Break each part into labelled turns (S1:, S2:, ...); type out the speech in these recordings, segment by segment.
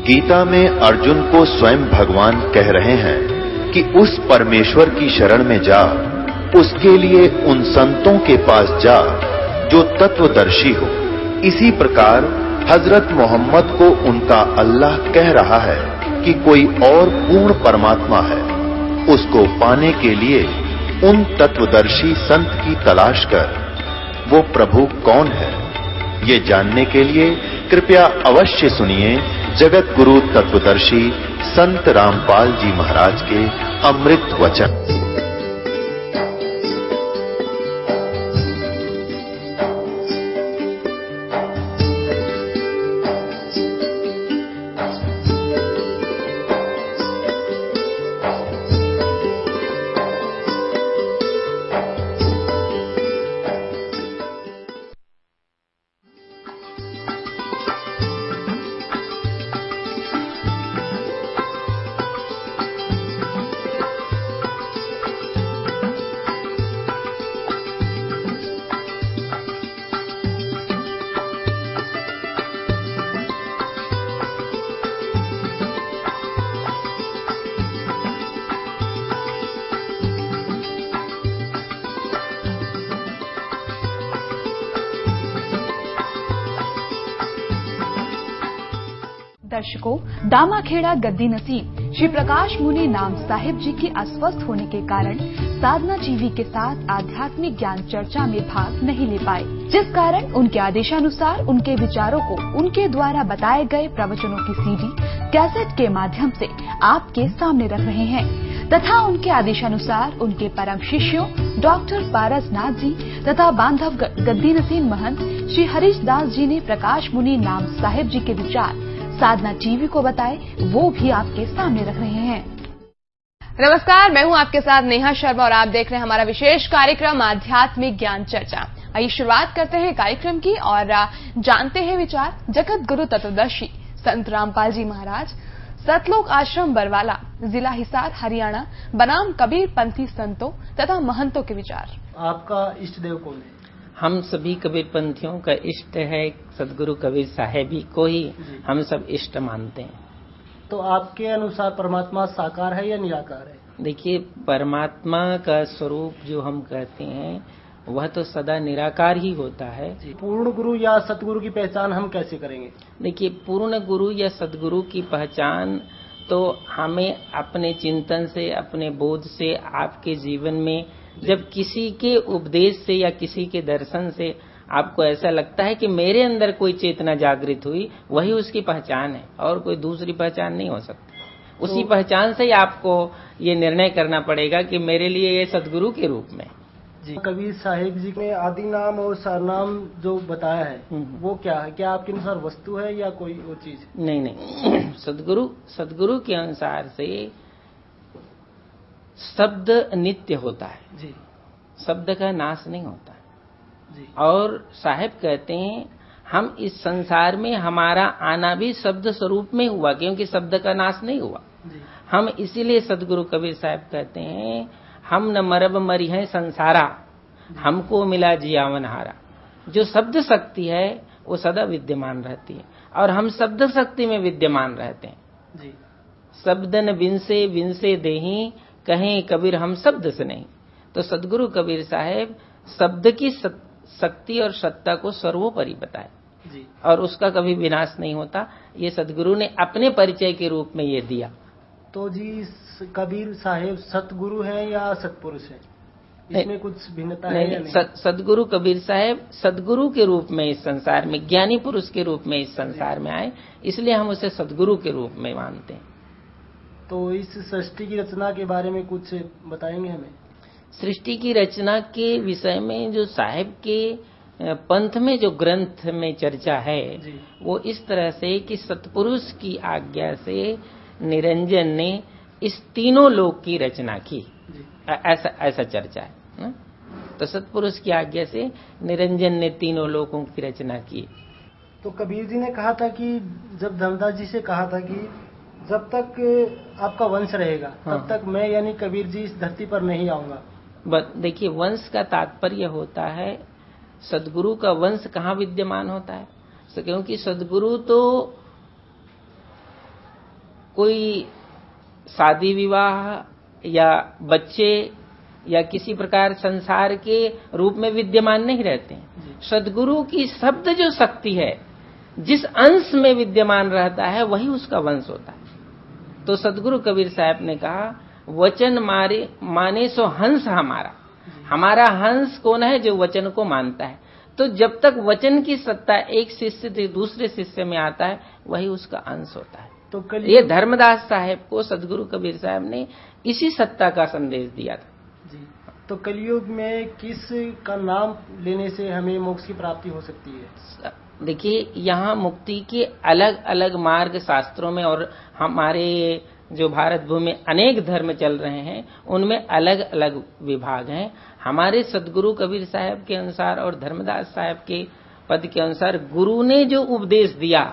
S1: गीता में अर्जुन को स्वयं भगवान कह रहे हैं कि उस परमेश्वर की शरण में जा, उसके लिए उन संतों के पास जा जो तत्वदर्शी हो। इसी प्रकार हजरत मोहम्मद को उनका अल्लाह कह रहा है कि कोई और पूर्ण परमात्मा है। उसको पाने के लिए उन तत्वदर्शी संत की तलाश कर। वो प्रभु कौन है, ये जानने के लिए कृपया अवश्य सुनिए जगत गुरु तत्वदर्शी संत रामपाल जी महाराज के अमृत वचन।
S2: दर्शकों, दामाखेड़ा गद्दी नसीब श्री प्रकाश मुनि नाम साहिब जी के अस्वस्थ होने के कारण साधना टीवी के साथ आध्यात्मिक ज्ञान चर्चा में भाग नहीं ले पाए, जिस कारण उनके आदेशानुसार उनके विचारों को उनके द्वारा बताए गए प्रवचनों की सीडी कैसेट के माध्यम से आपके सामने रख रहे हैं तथा उनके आदेशानुसार उनके परम शिष्यों डॉक्टर पारसनाथ जी तथा बांधवगढ़ गद्दी नसीब महंत श्री हरीश दास जी ने प्रकाश मुनि नाम साहिब जी के विचार साधना टीवी को बताए, वो भी आपके सामने रख रहे हैं।
S3: नमस्कार, मैं हूं आपके साथ नेहा शर्मा और आप देख रहे हैं हमारा विशेष कार्यक्रम आध्यात्मिक ज्ञान चर्चा। आइए शुरुआत करते हैं कार्यक्रम की और जानते हैं विचार जगत गुरु तत्वदर्शी संत रामपाल जी महाराज, सतलोक आश्रम बरवाला, जिला हिसार, हरियाणा, बनाम कबीर पंथी संतों तथा महंतों के विचार।
S4: आपका इष्ट देव कौन है?
S5: हम सभी कबीर पंथियों का इष्ट है सदगुरु कबीर साहेब ही को ही हम सब इष्ट मानते हैं।
S4: तो आपके अनुसार परमात्मा साकार है या निराकार है?
S5: देखिए, परमात्मा का स्वरूप जो हम कहते हैं वह तो सदा निराकार ही होता है।
S4: पूर्ण गुरु या सतगुरु की पहचान हम कैसे करेंगे?
S5: देखिए, पूर्ण गुरु या सदगुरु की पहचान तो हमें अपने चिंतन से, अपने बोध से, आपके जीवन में जब किसी के उपदेश से या किसी के दर्शन से आपको ऐसा लगता है कि मेरे अंदर कोई चेतना जागृत हुई, वही उसकी पहचान है और कोई दूसरी पहचान नहीं हो सकती। उसी पहचान से ही आपको ये निर्णय करना पड़ेगा कि मेरे लिए ये सदगुरु के रूप में।
S4: जी, कबीर साहिब जी ने आदि नाम और सरनाम जो बताया है वो क्या है? क्या आपके अनुसार वस्तु है या कोई वो चीज?
S5: नहीं सदगुरु के अनुसार से शब्द नित्य होता है
S4: जी,
S5: शब्द का नाश नहीं होता
S4: जी।
S5: और साहिब कहते हैं हम इस संसार में हमारा आना भी शब्द स्वरूप में हुआ, क्योंकि शब्द का नाश नहीं हुआ
S4: जी।
S5: हम इसीलिए सदगुरु कबीर साहब कहते हैं हम न मरब मरी हैं संसारा, हमको मिला जियावन हारा। जो शब्द शक्ति है वो सदा विद्यमान रहती है और हम शब्द शक्ति में विद्यमान रहते हैं
S4: जी।
S5: शब्दन विनसे विनसे देही कहें कबीर हम शब्द से नहीं। तो सदगुरु कबीर साहब शब्द की शक्ति और सत्ता को सर्वोपरि बताए
S4: जी।
S5: और उसका कभी विनाश नहीं होता। ये सदगुरु ने अपने परिचय के रूप में ये दिया।
S4: तो जी, कबीर साहेब सतगुरु है या सतपुरुष है? इसमें कुछ भिन्नता है या नहीं?
S5: सदगुरु कबीर साहब सदगुरु के रूप में इस संसार में, ज्ञानी पुरुष के रूप में इस संसार में आए, इसलिए हम उसे सदगुरु के रूप में मानते हैं।
S4: तो इस सृष्टि की रचना के बारे में कुछ बताएंगे हमें?
S5: सृष्टि की रचना के विषय में जो साहिब के पंथ में जो ग्रंथ में चर्चा है वो इस तरह से कि सतपुरुष की आज्ञा से निरंजन ने इस तीनों लोक की रचना की, ऐसा चर्चा है ना? तो सतपुरुष की आज्ञा से निरंजन ने तीनों लोकों की रचना की।
S4: तो कबीर जी ने कहा था कि जब धर्मदास जी से कहा था कि जब तक आपका वंश रहेगा तब तक मैं यानी कबीर जी इस धरती पर नहीं आऊंगा।
S5: देखिए, वंश का तात्पर्य होता है सदगुरु का वंश कहाँ विद्यमान होता है? क्योंकि सदगुरु तो कोई शादी विवाह या बच्चे या किसी प्रकार संसार के रूप में विद्यमान नहीं रहते हैं। सद्गुरु की शब्द जो शक्ति है, जिस अंश में विद्यमान रहता है वही उसका वंश होता है। तो सद्गुरु कबीर साहब ने कहा, वचन माने सो हंस हमारा। हमारा हंस कौन है? जो वचन को मानता है। तो जब तक वचन की सत्ता एक शिष्य से दूसरे शिष्य में आता है, वही उसका अंश होता है।
S4: तो
S5: ये धर्मदास साहेब को सद्गुरु कबीर साहब ने इसी सत्ता का संदेश दिया था।
S4: जी, तो कलयुग में किस का नाम लेने से हमें मोक्ष की प्राप्ति हो सकती है?
S5: देखिए, यहाँ मुक्ति के अलग अलग मार्ग शास्त्रों में और हमारे जो भारत भूमि में अनेक धर्म चल रहे हैं, उनमें अलग अलग विभाग हैं। हमारे सद्गुरु कबीर साहब के अनुसार और धर्मदास साहब के पद के अनुसार गुरु ने जो उपदेश दिया,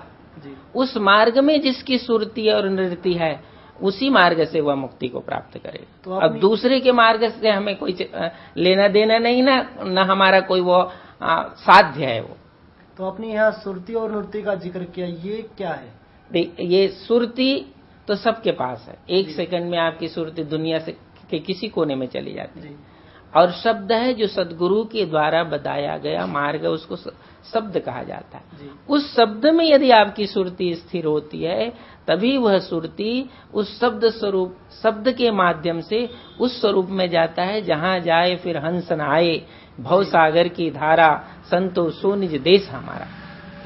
S5: उस मार्ग में जिसकी सुरति और नृति है, उसी मार्ग से वह मुक्ति को प्राप्त करे। तो अब दूसरे के मार्ग से हमें कोई लेना देना नहीं, ना हमारा कोई वो साध्य है। वो
S4: तो अपनी यहाँ सुरति और नृति का जिक्र किया, ये क्या है?
S5: ये सुरति तो सबके पास है। एक सेकंड में आपकी सुरति दुनिया से के किसी कोने में चली जाती है। और शब्द है जो सद्गुरु के द्वारा बताया गया मार्ग, उसको शब्द कहा जाता है। उस शब्द में यदि आपकी सुरति स्थिर होती है, तभी वह सुरति उस शब्द स्वरूप, शब्द के माध्यम से उस स्वरूप में जाता है जहां जाए फिर हंस न आए, भव सागर की धारा, संतो सो निज देश हमारा।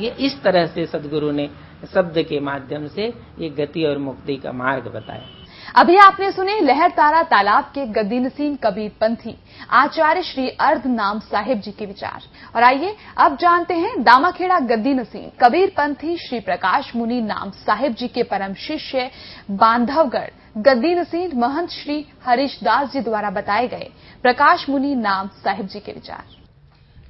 S5: ये इस तरह से सद्गुरु ने शब्द के माध्यम से ये गति और मुक्ति का मार्ग बताया।
S2: अभी आपने सुने लहर तारा तालाब के गद्दी नसीम कबीर पंथी आचार्य श्री अर्ध नाम साहिब जी के विचार। और आइए अब जानते हैं दामाखेड़ा गद्दी नसीम कबीर पंथी श्री प्रकाश मुनि नाम साहिब जी के परम शिष्य बांधवगढ़ गद्दी नसीम महंत श्री हरीश दास जी द्वारा बताए गए प्रकाश मुनि नाम साहिब जी के विचार।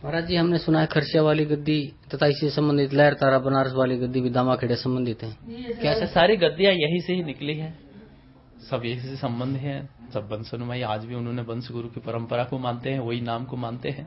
S6: महाराज जी, हमने सुना है खरसिया वाली गद्दी तथा इससे संबंधित लहर तारा बनारस वाली गद्दी भी दामाखेड़े संबंधित है।
S7: कैसे सारी गद्दियां यही से ही निकली है, सब यही से संबंध है। सब वंशनुमाई आज भी उन्होंने वंश गुरु की परंपरा को मानते हैं, वही नाम को मानते हैं।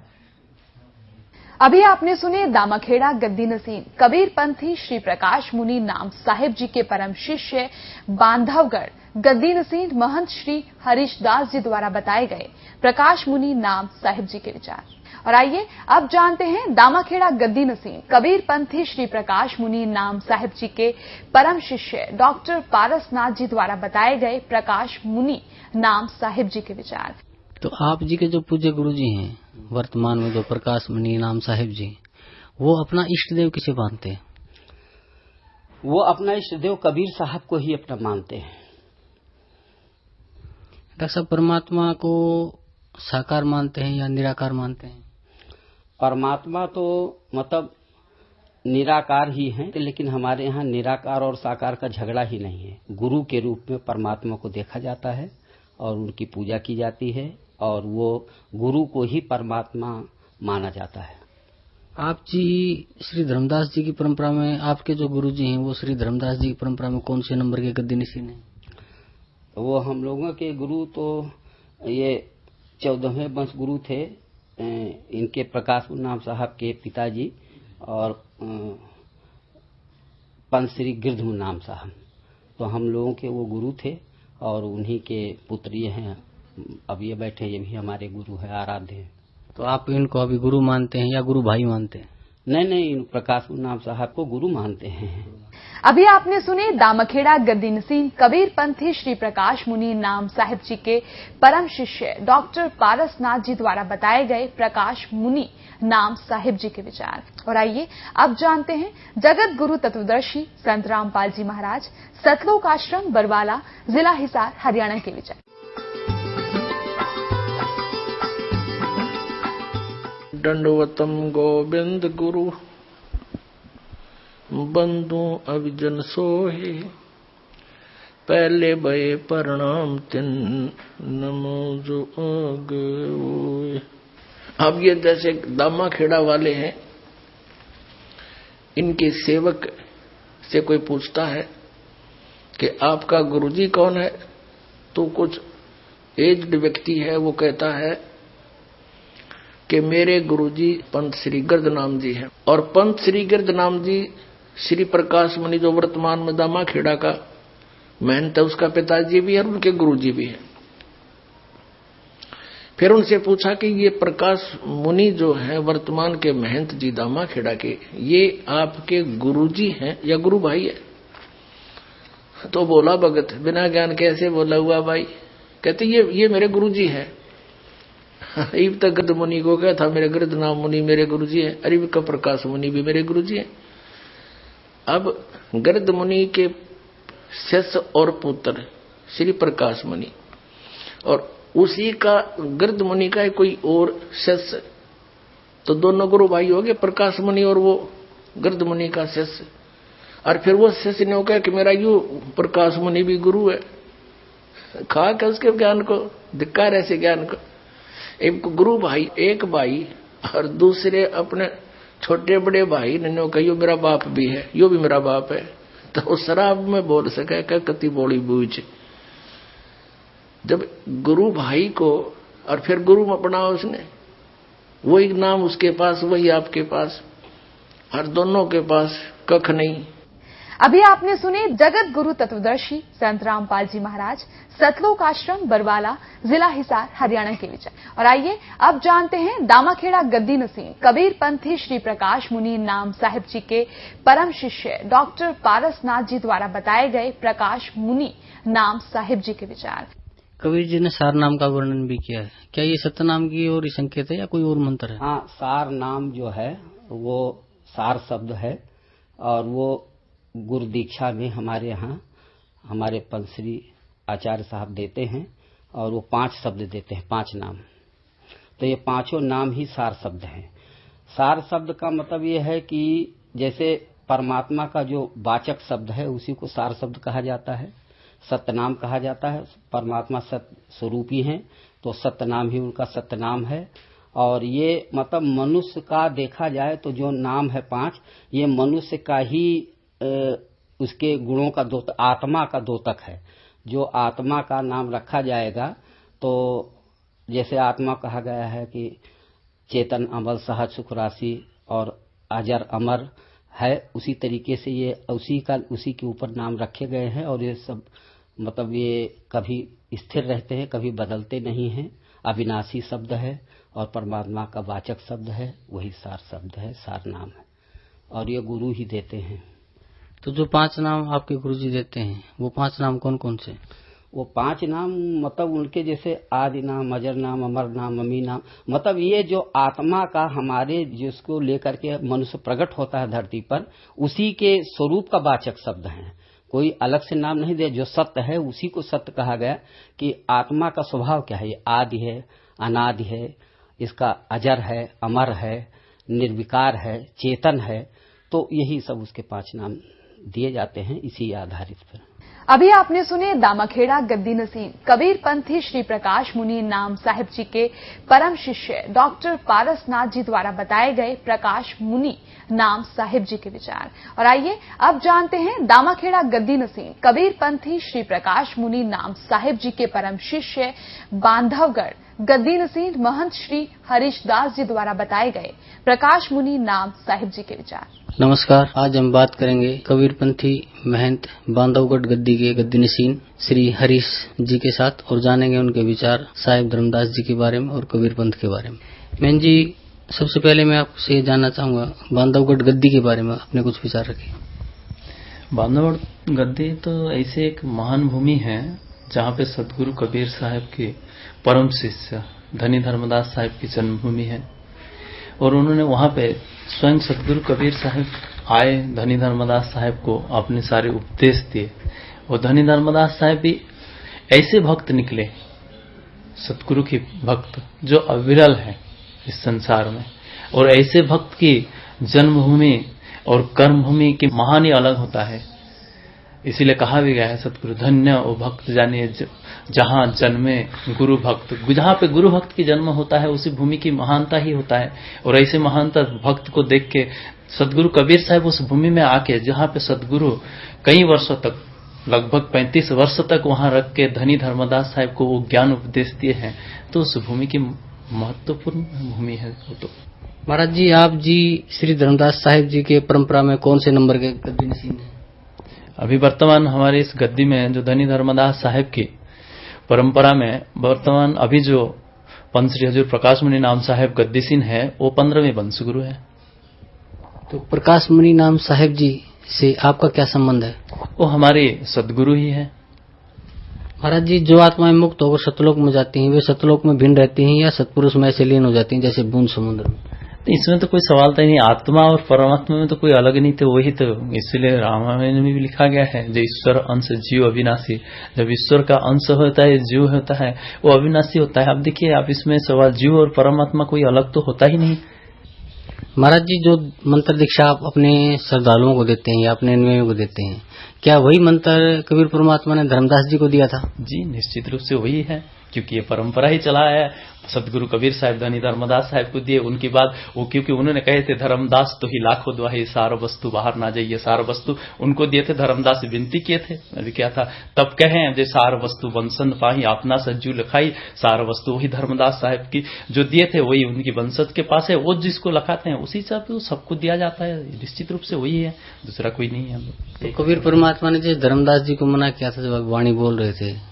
S2: अभी आपने सुने दामाखेड़ा गद्दी नसीम कबीर पंथी श्री प्रकाश मुनि नाम साहिब जी के परम शिष्य बांधवगढ़ गद्दी नसीम महंत श्री हरीश दास जी द्वारा बताए गए प्रकाश मुनि नाम साहिब जी के विचार। और आइए अब जानते हैं दामाखेड़ा गद्दी नसीम कबीर पंथी श्री प्रकाश मुनि नाम साहिब जी के परम शिष्य डॉक्टर पारसनाथ जी द्वारा बताए गए प्रकाश मुनि नाम साहिब जी के विचार।
S6: तो आप जी के जो पूज्य गुरु जी हैं वर्तमान में, जो प्रकाश मुनि नाम साहिब जी, वो अपना इष्ट देव किसे मानते हैं?
S8: वो अपना इष्ट देव कबीर साहब को ही अपना मानते हैं।
S6: डॉक्टर साहब, परमात्मा को साकार मानते हैं या निराकार मानते हैं?
S8: परमात्मा तो मतलब निराकार ही है, लेकिन हमारे यहाँ निराकार और साकार का झगड़ा ही नहीं है। गुरु के रूप में परमात्मा को देखा जाता है और उनकी पूजा की जाती है, और वो गुरु को ही परमात्मा माना जाता है।
S6: आप जी श्री धर्मदास जी की परंपरा में, आपके जो गुरु जी हैं वो श्री धर्मदास जी की परंपरा में कौन से नंबर के गद्दी नसीम हैं?
S8: वो हम लोगों के गुरु तो ये 14वें वंश गुरु थे। इनके प्रकाश नाम साहब के पिताजी और पंत श्री गिरधम नाम साहब, तो हम लोगों के वो गुरु थे और उन्हीं के पुत्र ये हैं। अब ये बैठे, ये भी हमारे गुरु है, आराध्य हैं।
S6: तो आप इनको अभी गुरु मानते हैं या गुरु भाई मानते हैं?
S8: नहीं, प्रकाश नाम साहब को गुरु मानते हैं।
S2: अभी आपने सुने दामाखेड़ा गद्दी नसीम कबीर पंथी श्री प्रकाश मुनि नाम साहिब जी के परम शिष्य डॉक्टर पारसनाथ जी द्वारा बताए गए प्रकाश मुनि नाम साहिब जी के विचार। और आइए अब जानते हैं जगत गुरु तत्वदर्शी संत रामपाल जी महाराज सतलोक आश्रम बरवाला जिला हिसार हरियाणा के विचार।
S9: दंडवतम गोविंद गुरु बंधु अभिजन सोहे, पहले भये प्रणाम तिन नमो जो आगे। अब ये जैसे दामाखेड़ा वाले हैं, इनके सेवक से कोई पूछता है कि आपका गुरुजी कौन है, तो कुछ एज्ड व्यक्ति है, वो कहता है कि मेरे गुरुजी पंत श्री गिरध नाम जी हैं। और पंत श्री गिरध नाम जी श्री प्रकाश मुनि जो वर्तमान में दामाखेड़ा का महंत उसका पिताजी भी है और उनके गुरुजी भी है। फिर उनसे पूछा कि ये प्रकाश मुनि जो है वर्तमान के महंत जी दामाखेड़ा के, ये आपके गुरुजी हैं या गुरु भाई है? तो बोला भगत बिना ज्ञान कैसे बोला हुआ भाई? कहते ये मेरे गुरुजी है। इब तक गृद मुनि को क्या था, मेरे गृद नाम मुनि मेरे गुरुजी है, अरिब का प्रकाश मुनि भी मेरे गुरुजी है। अब गृद मुनि के शिष्य और पुत्र श्री प्रकाश मुनि, और उसी का गृद मुनि का कोई और शिष्य, तो दोनों गुरु भाई हो गए, प्रकाश मुनि और वो गृद मुनि का शिष्य। और फिर वो शिष्य ने कहा कि मेरा यू प्रकाश मुनि भी गुरु है। खा के उसके ज्ञान को, धिक्कार ऐसे ज्ञान को। एक गुरु भाई एक भाई और दूसरे अपने छोटे बड़े भाई ने कहा यो मेरा बाप भी है, यो भी मेरा बाप है, तो उस शराब में बोल सके क्या कति बोली बूझ। जब गुरु भाई को और फिर गुरु में अपना उसने, वही नाम उसके पास वही आपके पास, और दोनों के पास कख नहीं।
S2: अभी आपने सुने जगत गुरु तत्वदर्शी संत रामपाल जी महाराज, सतलोक आश्रम बरवाला, जिला हिसार, हरियाणा के विचार। और आइए अब जानते हैं दामाखेड़ा गद्दी नसीम कबीर पंथी श्री प्रकाश मुनि नाम साहिब जी के परम शिष्य डॉक्टर पारसनाथ जी द्वारा बताए गए प्रकाश मुनि नाम साहिब जी के विचार।
S6: कबीर जी ने सार नाम का वर्णन भी किया है, क्या ये सतनाम की ओर संकेत है या कोई और मंत्र है?
S8: हाँ, सार नाम जो है वो सार शब्द है, और वो गुरु दीक्षा में हमारे यहाँ हमारे पंथश्री आचार्य साहब देते हैं, और वो 5 शब्द देते हैं, 5 नाम। तो ये 5 नाम ही सार शब्द हैं। सार शब्द का मतलब ये है कि जैसे परमात्मा का जो वाचक शब्द है उसी को सार शब्द कहा जाता है, सत्यनाम कहा जाता है। परमात्मा सत्य स्वरूपी हैं, तो सत्यनाम ही उनका सत्यनाम है। और ये मतलब मनुष्य का देखा जाए तो जो नाम है 5, ये मनुष्य का ही उसके गुणों का आत्मा का द्योतक है। जो आत्मा का नाम रखा जाएगा, तो जैसे आत्मा कहा गया है कि चेतन अमल सहज सुख राशि और अजर अमर है, उसी तरीके से ये उसी के ऊपर नाम रखे गए हैं। और ये सब मतलब ये कभी स्थिर रहते हैं, कभी बदलते नहीं हैं। अविनाशी शब्द है और परमात्मा का वाचक शब्द है, वही सार शब्द है, सार नाम है, और ये गुरु ही देते हैं।
S6: तो जो 5 नाम आपके गुरुजी देते हैं, वो 5 नाम कौन कौन से?
S8: वो 5 नाम मतलब उनके जैसे आदि नाम, अजर नाम, अमर नाम, अमी नाम, मतलब ये जो आत्मा का हमारे जिसको लेकर के मनुष्य प्रकट होता है धरती पर, उसी के स्वरूप का वाचक शब्द है। कोई अलग से नाम नहीं दे, जो सत्य है उसी को सत्य कहा गया कि आत्मा का स्वभाव क्या है, ये आदि है, अनादि है, इसका अजर है, अमर है, निर्विकार है, चेतन है। तो यही सब उसके 5 नाम दिए जाते हैं इसी आधारित पर।
S2: अभी आपने सुने दामाखेड़ा गद्दी नसीम कबीर पंथी श्री प्रकाश मुनि नाम साहिब जी के परम शिष्य डॉक्टर पारसनाथ जी द्वारा बताए गए प्रकाश मुनि नाम साहिब जी के विचार। और आइए अब जानते हैं दामाखेड़ा गद्दी नसीम कबीर पंथी श्री प्रकाश मुनि नाम साहिब जी के परम शिष्य बांधवगढ़ गद्दी नसीम महंत श्री हरीश दास जी द्वारा बताए गए प्रकाश मुनि नाम साहिब जी के विचार।
S6: नमस्कार, आज हम बात करेंगे कबीरपंथी महंत बांधवगढ़ गद्दी के गद्दी नसीन श्री हरीश जी के साथ, और जानेंगे उनके विचार साहिब धर्मदास जी के बारे में और कबीरपंथ के बारे में। महंत जी, सबसे पहले मैं आपसे ये जानना चाहूंगा, बांधवगढ़ गद्दी के बारे में अपने कुछ विचार रखें।
S7: बांधवगढ़ गद्दी तो ऐसे एक महान भूमि है जहाँ पे सदगुरु कबीर साहब के परम शिष्य धनी धर्मदास साहब की जन्मभूमि है, और उन्होंने वहां पे स्वयं सदगुरु कबीर साहब आए, धनी धर्मदास साहब को अपने सारे उपदेश दिए। और धनी धर्मदास साहब भी ऐसे भक्त निकले, सदगुरु के भक्त जो अविरल है इस संसार में, और ऐसे भक्त की जन्मभूमि और कर्मभूमि की महान ही अलग होता है। इसीलिए कहा भी गया है, सतगुरु धन्य वो भक्त जानिए जहां जन्मे गुरु भक्त। जहां पे गुरु भक्त की जन्म होता है उसी भूमि की महानता ही होता है। और ऐसे महानता भक्त को देख के सतगुरु कबीर साहब उस भूमि में आके, जहां पे सतगुरु कई वर्षों तक, लगभग 35 वर्ष तक वहां रख के धनी धर्मदास साहब को वो ज्ञान उपदेश दिए हैं, तो उस भूमि की महत्वपूर्ण भूमि है वो। तो
S6: महाराज जी, आप जी श्री धर्मदास साहिब जी के परंपरा में कौन से नंबर के गद्दी नसीन हैं?
S7: अभी वर्तमान हमारे इस गद्दी में जो धनी धर्मदास साहिब की परंपरा में वर्तमान अभी जो पंत श्री हजूर प्रकाश मुनि नाम साहेब गद्दीसीन है वो 15वें वंशगुरु है।
S6: तो प्रकाश मुनि नाम साहेब जी से आपका क्या संबंध है?
S7: वो हमारे सदगुरु ही है।
S6: महाराज जी, जो आत्माएं मुक्त होकर सतलोक में जाती हैं वे सतलोक में भिन्न रहती हैं या सतपुरुष में ऐसे लीन हो जाती हैं जैसे बूंद समुद्र में?
S7: तो इसमें तो कोई सवाल था ही नहीं, आत्मा और परमात्मा में तो कोई अलग नहीं थे, वही तो। इसलिए रामायण में भी लिखा गया है जो ईश्वर अंश जीव अविनाशी। जब ईश्वर का अंश होता है, जीव होता है, वो अविनाशी होता है। अब देखिए, आप इसमें सवाल जीव और परमात्मा कोई अलग तो होता ही नहीं।
S6: महाराज जी, जो मंत्र दीक्षा आप अपने श्रद्धालुओं को देते हैं या अपने अन्वयों को देते हैं, क्या वही मंत्र कबीर परमात्मा ने धर्मदास जी को दिया था?
S7: जी, निश्चित रूप से वही है, क्योंकि ये परंपरा ही चला है। सदगुरु कबीर साहब धनी धर्मदास साहब को दिए, उनके बाद वो, क्योंकि उन्होंने कहे थे धर्मदास तो ही लाखों दुआही, सार वस्तु बाहर ना जाइए, सार वस्तु उनको दिए थे। धर्मदास विनती किए थे, अभी क्या था तब कहे जे सार वस्तु बंसन पाही अपना सज्जू लिखाई। सार वस्तु वही धर्मदास साहब की जो दिए थे वही उनकी वंशज के पास है, वो जिसको लिखाते हैं उसी हिसाब से सबको दिया जाता है। निश्चित रूप से वही है, दूसरा कोई नहीं है।
S6: तो कबीर परमात्मा ने जो धर्मदास जी को मना किया था, जब वाणी बोल रहे थे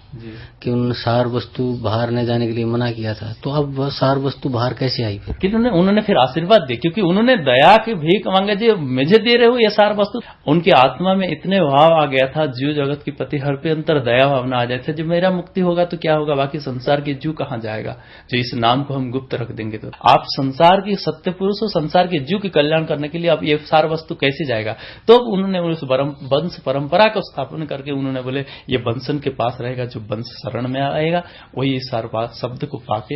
S6: कि उन सार वस्तु बाहर न जाने के लिए मना किया था, तो अब वह सार वस्तु बाहर कैसे आई फिर?
S7: कि उन्होंने फिर आशीर्वाद दिए, क्योंकि उन्होंने दया की भीख मांगे, जी मुझे दे रहे हो ये सार वस्तु। उनकी आत्मा में इतने भाव आ गया था, जीव जगत की प्रति हर पे अंतर दया भावना आ जाए थे। जब मेरा मुक्ति होगा तो क्या होगा, बाकी संसार के जीव कहाँ जाएगा, जो इस नाम को हम गुप्त रख देंगे। तो आप संसार की सत्य पुरुष हो, संसार के जीव के कल्याण करने के लिए आप ये सार वस्तु कैसे जाएगा? तो उन्होंने उस वंश परंपरा को स्थापन करके उन्होंने बोले ये वंशन के पास रहेगा, जो वंश शरण में आएगा वही सार शब्द को पाके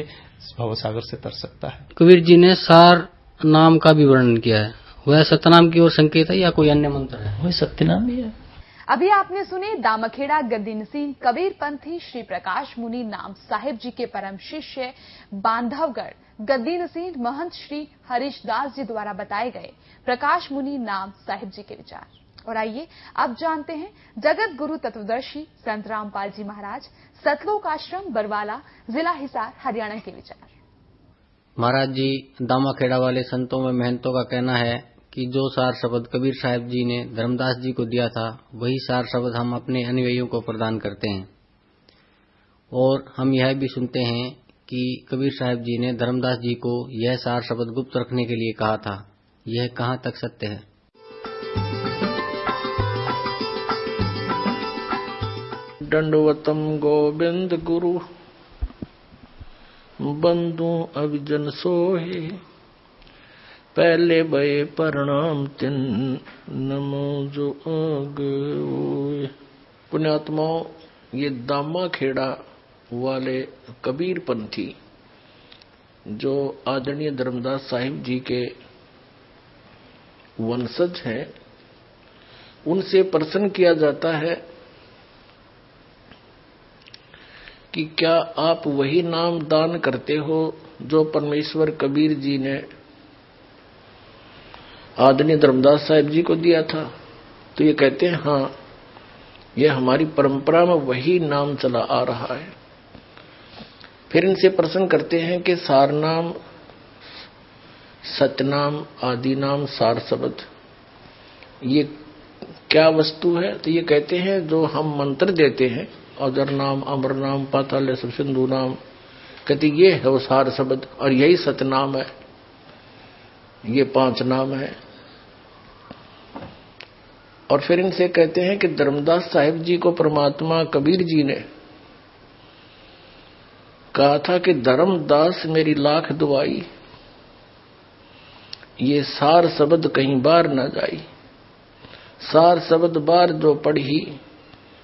S7: भवसागर से तर सकता है।
S6: कबीर जी ने सार नाम का भी वर्णन किया है, वह सतनाम की ओर संकेत है या कोई अन्य मंत्र है?
S7: वही सत्यनाम ही है।
S2: अभी आपने सुने दामाखेड़ा गद्दी नसीन कबीर पंथी श्री प्रकाश मुनि नाम साहिब जी के परम शिष्य बांधवगढ़ गद्दी नसीन महंत श्री हरीश दास जी द्वारा बताए गए प्रकाश मुनि नाम साहिब जी के विचार। और आइए अब जानते हैं जगत गुरु तत्वदर्शी संत रामपाल जी महाराज सतलोक आश्रम बरवाला जिला हिसार हरियाणा के विचार।
S6: महाराज जी, दामाखेड़ा वाले संतों में महंतों का कहना है कि जो सार शब्द कबीर साहब जी ने धर्मदास जी को दिया था वही सार शब्द हम अपने अनुयायियों को प्रदान करते हैं। और हम यह भी सुनते हैं कि कबीर साहब जी ने धर्मदास जी को यह सार शब्द गुप्त रखने के लिए कहा था। यह कहाँ तक सत्य है?
S9: दंडवतम गोविंद गुरु बंधु अभिजन सोहे पहले भये प्रणाम तिन नमो जो आगे। पुण्यात्माओं, ये दामाखेड़ा वाले कबीर पंथी जो आदरणीय धर्मदास साहिब जी के वंशज हैं, उनसे प्रश्न किया जाता है कि क्या आप वही नाम दान करते हो जो परमेश्वर कबीर जी ने आदरणीय धर्मदास साहिब जी को दिया था? तो ये कहते हैं हाँ, यह हमारी परंपरा में वही नाम चला आ रहा है। फिर इनसे प्रश्न करते हैं कि सार नाम, सतनाम, आदि नाम, सार शब्द ये क्या वस्तु है? तो ये कहते हैं जो हम मंत्र देते हैं, अजर नाम, अमर नाम, पाताल सब सिंधु नाम, कहते ये है वो सार शब्द और यही सतनाम है। ये 5 नाम है। और फिर इनसे कहते हैं कि धर्मदास साहिब जी को परमात्मा कबीर जी ने कहा था कि धर्मदास मेरी लाख दुआई, ये सार शब्द कहीं बार न जाई। सार शब्द बार जो पढ़ी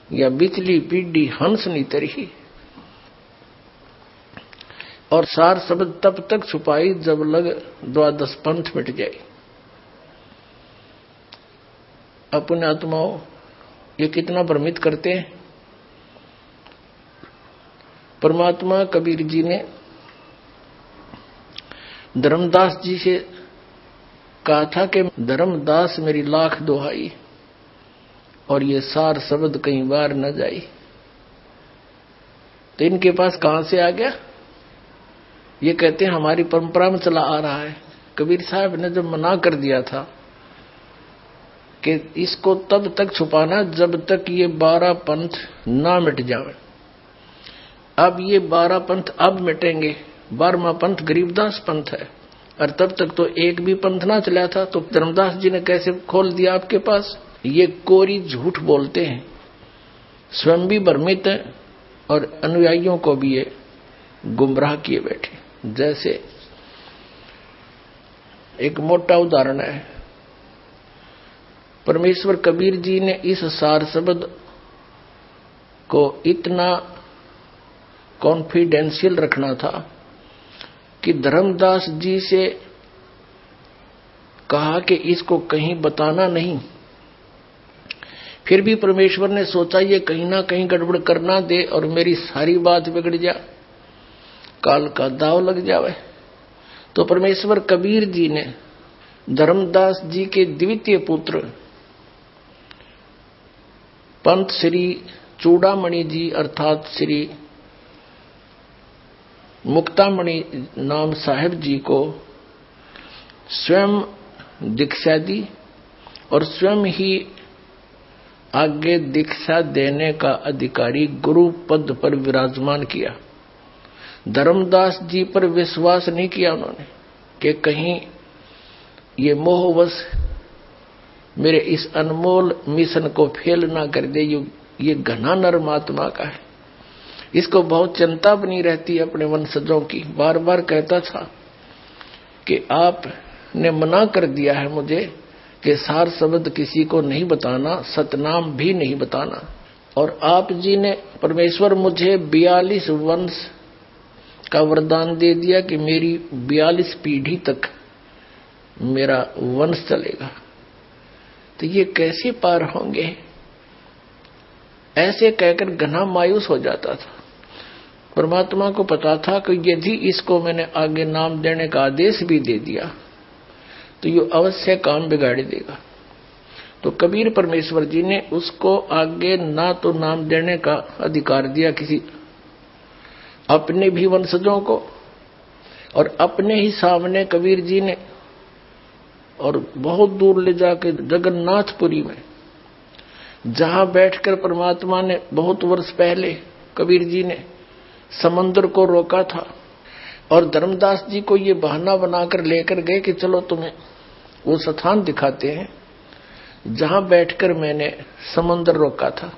S9: या बिचली पीढ़ी हंस नी तरही। और सार शब्द तब तक छुपाई जब लग 12 पंथ मिट जाए। अपने आत्माओं, ये कितना भ्रमित करते हैं। परमात्मा कबीर जी ने धर्मदास जी से कहा था कि धर्मदास मेरी लाख दुहाई और ये सार शब्द कहीं बार न जाई। तो इनके पास कहां से आ गया? ये कहते हैं हमारी परंपरा में चला आ रहा है। कबीर साहब ने जब मना कर दिया था कि इसको तब तक छुपाना जब तक ये 12 पंथ ना मिट जाए। अब ये 12 पंथ अब मिटेंगे। 12वां पंथ गरीबदास पंथ है, और तब तक तो एक भी पंथ ना चला था, तो धर्मदास जी ने कैसे खोल दिया आपके पास? ये कोरी झूठ बोलते हैं, स्वयं भी भ्रमित है और अनुयायियों को भी ये गुमराह किए बैठे। जैसे एक मोटा उदाहरण है, परमेश्वर कबीर जी ने इस सार शब्द को इतना कॉन्फिडेंशियल रखना था कि धर्मदास जी से कहा कि इसको कहीं बताना नहीं। फिर भी परमेश्वर ने सोचा ये कहीं ना कहीं गड़बड़ करना दे और मेरी सारी बात बिगड़ जा, काल का दाव लग जावे। तो परमेश्वर कबीर जी ने धर्मदास जी के द्वितीय पुत्र पंत श्री चूड़ामणि जी अर्थात श्री मुक्तामणि नाम साहेब जी को स्वयं दीक्षा दी और स्वयं ही आगे दीक्षा देने का अधिकारी गुरु पद पर विराजमान किया। धर्मदास जी पर विश्वास नहीं किया उन्होंने कि कहीं ये मोहवश मेरे इस अनमोल मिशन को फेल ना कर दे। ये घना नरमात्मा का है, इसको बहुत चिंता बनी रहती है अपने वंशजों की। बार बार कहता था कि आपने मना कर दिया है मुझे कि सार शब्द किसी को नहीं बताना, सतनाम भी नहीं बताना। और आप जी ने परमेश्वर मुझे 42 वंश का वरदान दे दिया कि मेरी 42 पीढ़ी तक मेरा वंश चलेगा। तो ये कैसे पार होंगे? ऐसे कहकर घना मायूस हो जाता था। परमात्मा को पता था कि यदि इसको मैंने आगे नाम देने का आदेश भी दे दिया तो ये अवश्य काम बिगाड़ देगा। तो कबीर परमेश्वर जी ने उसको आगे ना तो नाम देने का अधिकार दिया किसी अपने भी वंशजों को, और अपने ही सामने कबीर जी ने और बहुत दूर ले जाके जगन्नाथपुरी में जहां बैठकर परमात्मा ने बहुत वर्ष पहले कबीर जी ने समंदर को रोका था और धर्मदास जी को ये बहाना बनाकर लेकर गए कि चलो तुम्हें वो स्थान दिखाते हैं जहां बैठकर मैंने समंदर रोका था।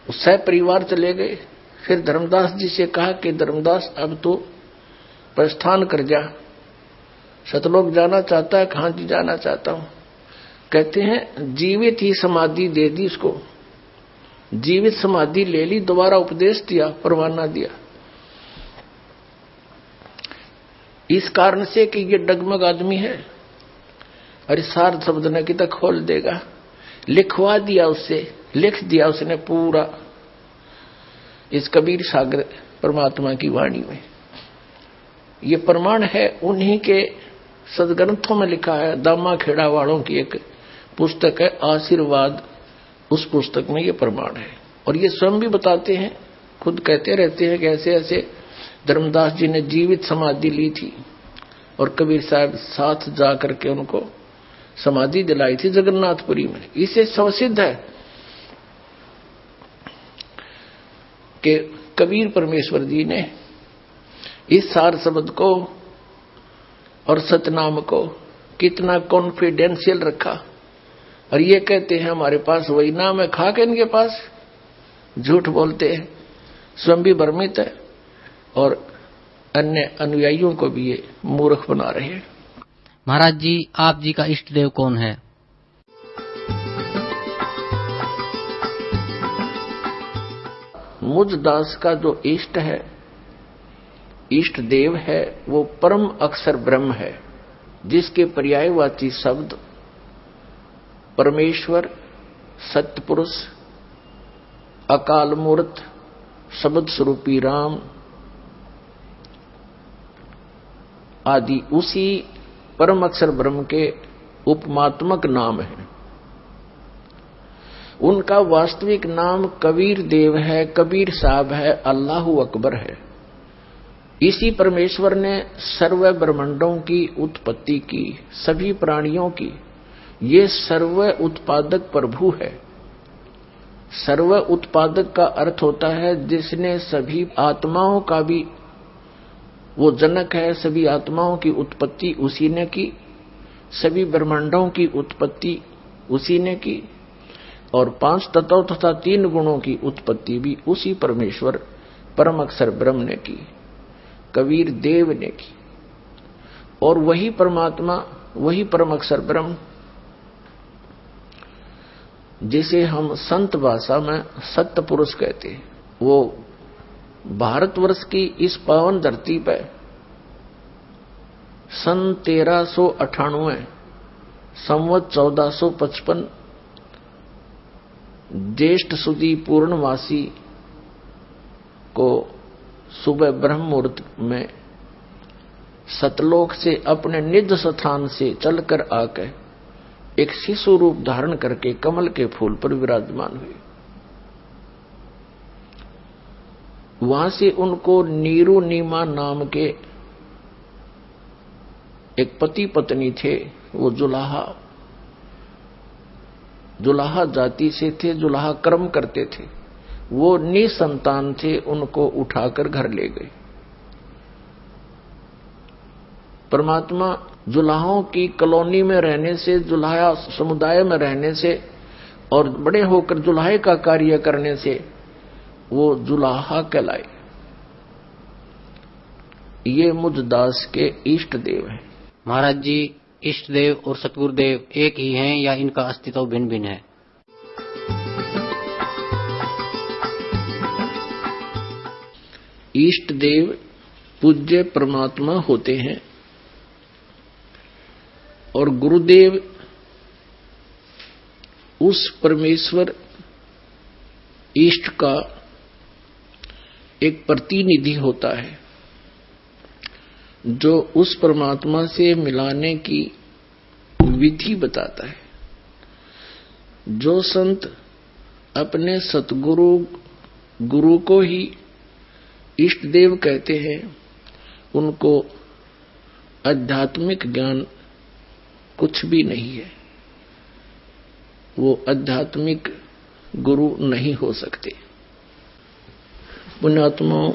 S9: सह परिवार चले गए। फिर धर्मदास जी से कहा कि धर्मदास अब तो प्रस्थान कर जा, सतलोक जाना चाहता है? कहां जी जाना चाहता हूं। कहते हैं जीवित ही समाधि दे दी उसको, जीवित समाधि ले ली, दोबारा उपदेश दिया, परवाना दिया, इस कारण से कि ये डगमग आदमी है और सार शब्द ने कि तक खोल देगा। लिखवा दिया उससे, लिख दिया उसने पूरा इस कबीर सागर परमात्मा की वाणी में। ये प्रमाण है उन्हीं के सदग्रंथों में लिखा है। दामा खेड़ा वालों की एक पुस्तक है आशीर्वाद, उस पुस्तक में ये प्रमाण है। और ये स्वयं भी बताते हैं, खुद कहते रहते हैं कि ऐसे ऐसे धर्मदास जी ने जीवित समाधि ली थी और कबीर साहब साथ जाकर के उनको समाधि दिलाई थी जगन्नाथपुरी में। इसे सुसिद्ध है कि कबीर परमेश्वर जी ने इस सार शब्द को और सतनाम को कितना कॉन्फिडेंशियल रखा। और ये कहते हैं हमारे पास वही नाम है, खा के इनके पास झूठ बोलते हैं, स्वयं भी भ्रमित है और अन्य अनुयायियों को भी ये मूर्ख बना रहे हैं।
S6: महाराज जी, आप जी का इष्ट देव कौन है?
S9: मुझ दास का जो इष्ट है, इष्ट देव है, वो परम अक्षर ब्रह्म है, जिसके पर्यायवाची शब्द परमेश्वर, सत्यपुरुष, अकाल मूर्त, शब्द स्वरूपी राम आदि उसी परम अक्षर ब्रह्म के उपमात्मक नाम है। उनका वास्तविक नाम कबीर देव है, कबीर साहब है, अल्लाहु अकबर है। इसी परमेश्वर ने सर्व ब्रह्मांडों की उत्पत्ति की, सभी प्राणियों की ये सर्व उत्पादक प्रभु है। सर्व उत्पादक का अर्थ होता है जिसने सभी आत्माओं का भी, वो जनक है, सभी आत्माओं की उत्पत्ति उसी ने की, सभी ब्रह्मांडों की उत्पत्ति उसी ने की, और 5 तत्वों तथा 3 गुणों की उत्पत्ति भी उसी परमेश्वर परम अक्षर ब्रह्म ने की, कबीर देव ने की। और वही परमात्मा, वही परम अक्षर ब्रह्म, जिसे हम संत भाषा में सत्य पुरुष कहते हैं, वो भारतवर्ष की इस पावन धरती पर सन 1398 संवत 1455 ज्येष्ठ सुदी पूर्णमासी को सुबह ब्रह्म मुहूर्त में सतलोक से अपने निज स्थान से चलकर आकर एक शिशु रूप धारण करके कमल के फूल पर विराजमान हुए। वहां से उनको नीरू नीमा नाम के एक पति पत्नी थे, वो जुलाहा जाति से थे, जुलाहा कर्म करते थे, वो निसंतान थे, उनको उठाकर घर ले गए। परमात्मा जुलाहों की कॉलोनी में रहने से, जुलाहा समुदाय में रहने से और बड़े होकर जुलाहे का कार्य करने से वो जुलाहा कहलाए। ये मुझ दास के इष्ट देव हैं।
S6: महाराज जी, इष्ट देव और सतगुरुदेव एक ही हैं या इनका अस्तित्व भिन्न भिन्न है?
S9: इष्ट देव पूज्य परमात्मा होते हैं और गुरुदेव उस परमेश्वर इष्ट का एक प्रतिनिधि होता है जो उस परमात्मा से मिलाने की विधि बताता है। जो संत अपने सतगुरु गुरु को ही इष्ट देव कहते हैं, उनको आध्यात्मिक ज्ञान कुछ भी नहीं है, वो आध्यात्मिक गुरु नहीं हो सकते। पुण्यात्माओं,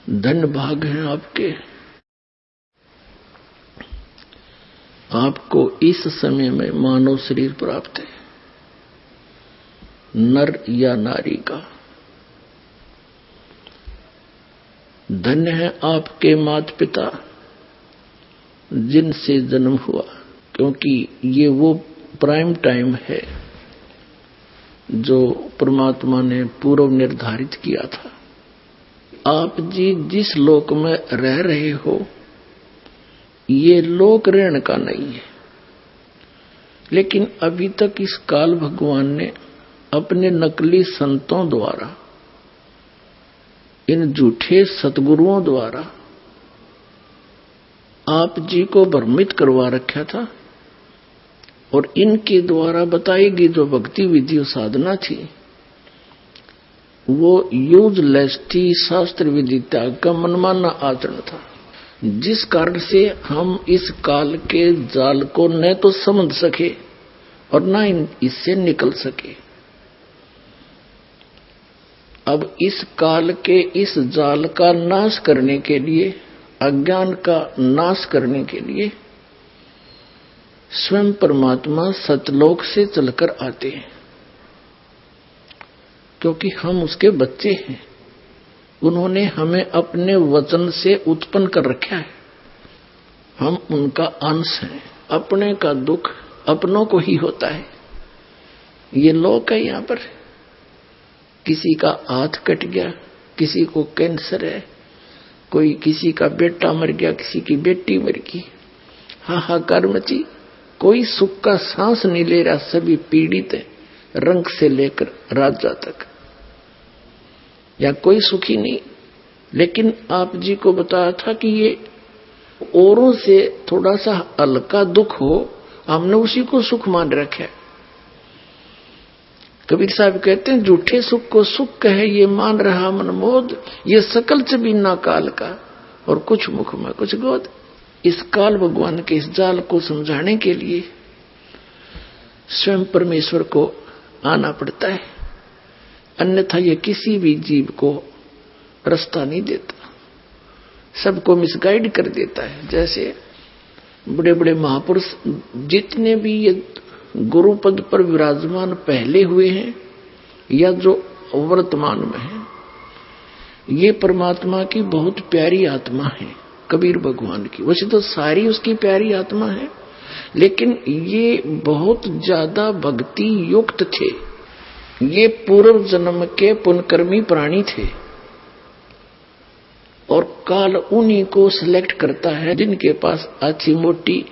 S9: धन्य भाग हैं आपके, आपको इस समय में मानव शरीर प्राप्त है, नर या नारी का। धन्य है आपके माता पिता जिनसे जन्म हुआ, क्योंकि ये वो प्राइम टाइम है जो परमात्मा ने पूर्व निर्धारित किया था। आप जी जिस लोक में रह रहे हो, ये लोक रहने का नहीं है, लेकिन अभी तक इस काल भगवान ने अपने नकली संतों द्वारा, इन झूठे सतगुरुओं द्वारा आप जी को भ्रमित करवा रखा था, और इनके द्वारा बताई गई जो भक्ति विधि साधना थी वो यूजलेस थी, शास्त्र विधि त्याग का मनमाना आचरण था, जिस कारण से हम इस काल के जाल को न तो समझ सके और न इससे निकल सके। अब इस काल के इस जाल का नाश करने के लिए, अज्ञान का नाश करने के लिए स्वयं परमात्मा सतलोक से चलकर आते हैं, क्योंकि हम उसके बच्चे हैं। उन्होंने हमें अपने वचन से उत्पन्न कर रखा है, हम उनका अंश हैं। अपने का दुख अपनों को ही होता है। ये लोक है, यहाँ पर किसी का हाथ कट गया, किसी को कैंसर है, कोई किसी का बेटा मर गया, किसी की बेटी मर गई, हाहाकार मची, कोई सुख का सांस नहीं ले रहा, सभी पीड़ित है, रंग से लेकर राजा तक, या कोई सुखी नहीं। लेकिन आप जी को बताया था कि ये औरों से थोड़ा सा हल्का दुख हो, हमने उसी को सुख मान रखा है। कबीर साहब कहते हैं, झूठे सुख को सुख कहे ये मान रहा मनमोद, ये सकल च बिना काल का, और कुछ मुख में कुछ गोद। इस काल भगवान के इस जाल को समझाने के लिए स्वयं परमेश्वर को आना पड़ता है, अन्यथा ये किसी भी जीव को रास्ता नहीं देता, सबको मिसगाइड कर देता है। जैसे बड़े बड़े महापुरुष जितने भी ये गुरु पद पर विराजमान पहले हुए हैं या जो वर्तमान में है, ये परमात्मा की बहुत प्यारी आत्मा है, कबीर भगवान की। वैसे तो सारी उसकी प्यारी आत्मा है, लेकिन ये बहुत ज्यादा भक्ति युक्त थे। ये पूर्व जन्म के पुण्यकर्मी प्राणी थे और काल उन्हीं को सिलेक्ट करता है जिनके पास अच्छी मोटी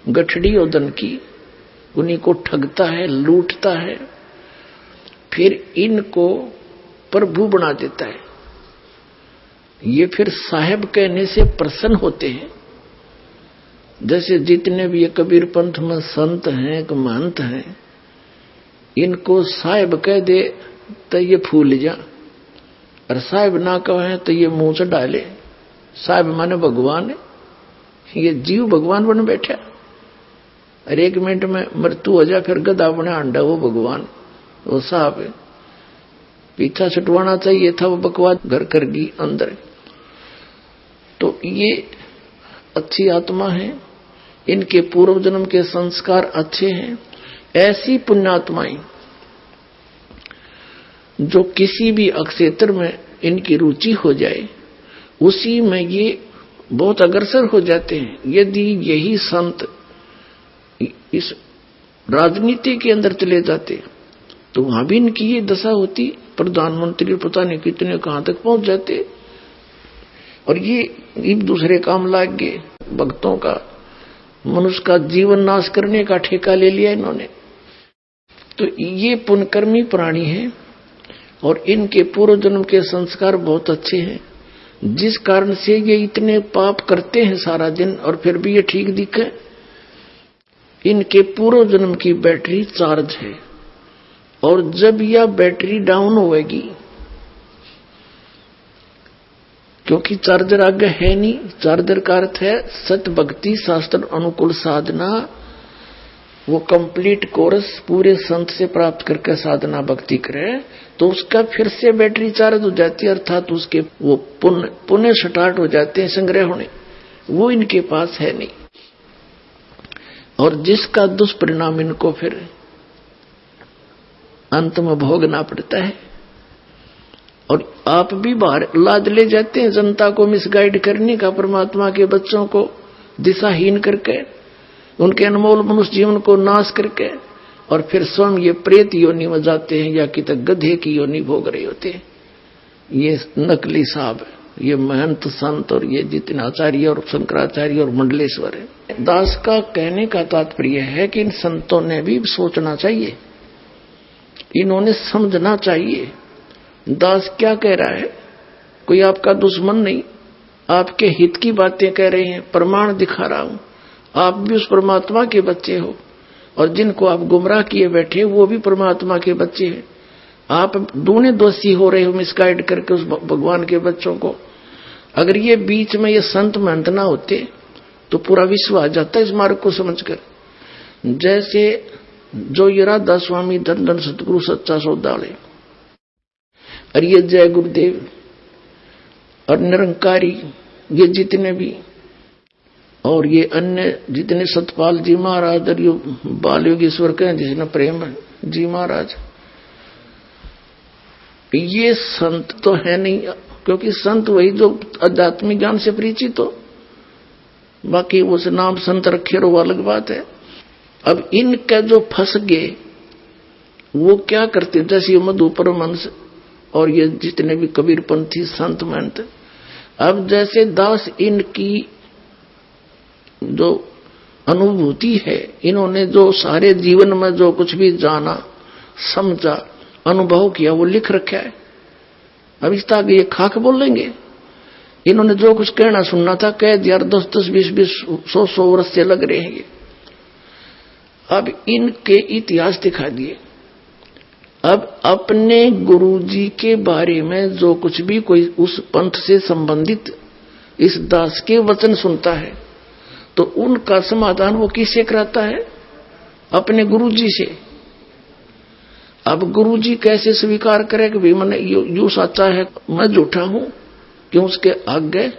S9: गठड़ी और धन की, उन्हीं को ठगता है, लूटता है, फिर इनको प्रभु बना देता है। ये फिर साहेब कहने से प्रसन्न होते हैं। जैसे जितने भी ये कबीर पंथ में संत हैं, महंत हैं, इनको साहेब कह दे तो ये फूल जा, और साहेब ना कहे तो ये मुंह से डाले। साहेब माने भगवान है, ये जीव भगवान बन बैठा, और 1 मिनट में मृत्यु हो जाए फिर गधा बने अंडा, वो भगवान, वो साहब है। पीछा छुटवाना चाहिए था, वो बकवास घर कर गई अंदर। तो ये अच्छी आत्मा है, इनके पूर्व जन्म के संस्कार अच्छे हैं। ऐसी पुण्यात्माएं जो किसी भी क्षेत्र में इनकी रुचि हो जाए, उसी में ये बहुत अग्रसर हो जाते हैं। यदि यही संत इस राजनीति के अंदर चले जाते तो वहां भी इनकी ये दशा होती, प्रधानमंत्री पता नहीं कितने कहां तक पहुंच जाते, और ये एक दूसरे काम लाग गए। भक्तों का, मनुष्य का जीवन नाश करने का ठेका ले लिया इन्होंने। तो ये पुण्यकर्मी प्राणी हैं और इनके पूर्व जन्म के संस्कार बहुत अच्छे हैं, जिस कारण से ये इतने पाप करते हैं सारा दिन और फिर भी ये ठीक दिखे। इनके पूर्व जन्म की बैटरी चार्ज है, और जब यह बैटरी डाउन होगी, क्योंकि चार्जर आगे है नहीं, चार्जर का अर्थ है सत भक्ति शास्त्र अनुकूल साधना, वो कंप्लीट कोर्स पूरे संत से प्राप्त करके साधना भक्ति करे तो उसका फिर से बैटरी चार्ज हो जाती है, अर्थात उसके वो पुण्य स्टार्ट हो जाते हैं संग्रह होने। वो इनके पास है नहीं, और जिसका दुष्परिणाम इनको फिर अंत में भोगना पड़ता है। और आप भी बाहर लाद ले जाते हैं जनता को मिसगाइड करने का, परमात्मा के बच्चों को दिशाहीन करके, उनके अनमोल मनुष्य जीवन को नाश करके, और फिर स्वयं ये प्रेत योनि में जाते हैं या कि तक गधे की योनि भोग रहे होते हैं। ये नकली साहब, ये महंत संत और ये जितने आचार्य और शंकराचार्य और मंडलेश्वर है। दास का कहने का तात्पर्य है कि इन संतों ने भी सोचना चाहिए, इन्होंने समझना चाहिए दास क्या कह रहा है। कोई आपका दुश्मन नहीं, आपके हित की बातें कह रहे हैं, प्रमाण दिखा रहा हूं। आप भी उस परमात्मा के बच्चे हो, और जिनको आप गुमराह किए बैठे वो भी परमात्मा के बच्चे हैं। आप दोनों दोषी हो रहे हो मिसगाइड करके उस भगवान के बच्चों को। अगर ये बीच में ये संत महंत ना होते तो पूरा विश्व आ जाता इस मार्ग को समझकर। जैसे जो ये राधा स्वामी धन धन सतगुरु सच्चा सौदाले, और ये जय गुरुदेव और निरंकारी, ये जितने भी, और ये अन्य जितने सतपाल जी महाराज और ये बाल योगेश्वर कहें जिसने प्रेम जी महाराज, ये संत तो है नहीं, क्योंकि संत वही जो आध्यात्मिक ज्ञान से परिचित हो, बाकी वो से नाम संत रखे वो अलग बात है। अब इनके जो फंस गए वो क्या करते, जैसे मधु परमहंस और ये जितने भी कबीरपंथी संत महंत, अब जैसे दास इनकी जो अनुभूति है, इन्होंने जो सारे जीवन में जो कुछ भी जाना समझा अनुभव किया वो लिख रखा है। अब इस आगे ये खाक बोलेंगे, इन्होंने जो कुछ कहना सुनना था कह दिया, 10-10, 20-20, 100-100 वर्ष से लग रहे हैं ये। अब इनके इतिहास दिखा दिए। अब अपने गुरुजी के बारे में जो कुछ भी कोई उस पंथ से संबंधित इस दास के वचन सुनता है तो उनका समाधान वो किससे कराता है? अपने गुरुजी से। अब गुरुजी कैसे स्वीकार करे कि भाई मैंने यू सच्चा है, मैं झूठा हूं? क्यों? उसके आगे,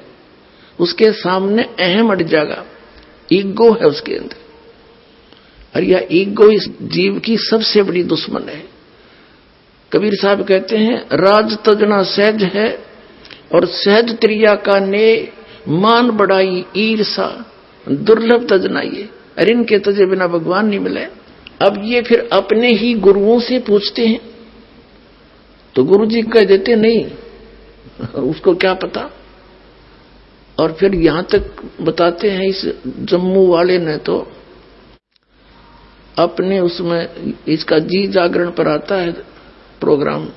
S9: उसके सामने अहम अट जाएगा, ईगो है उसके अंदर। और यह ईगो इस जीव की सबसे बड़ी दुश्मन है। कबीर साहब कहते हैं, राज तजना सहज है और सहज त्रिया का ने मान बढ़ाई ईर्षा दुर्लभ तजनाइए। अरे इनके तजे बिना भगवान नहीं मिले। अब ये फिर अपने ही गुरुओं से पूछते हैं तो गुरुजी कह देते नहीं, उसको क्या पता। और फिर यहां तक बताते हैं, इस जम्मू वाले ने तो अपने उसमें, इसका जी जागरण पर आता है प्रोग्राम,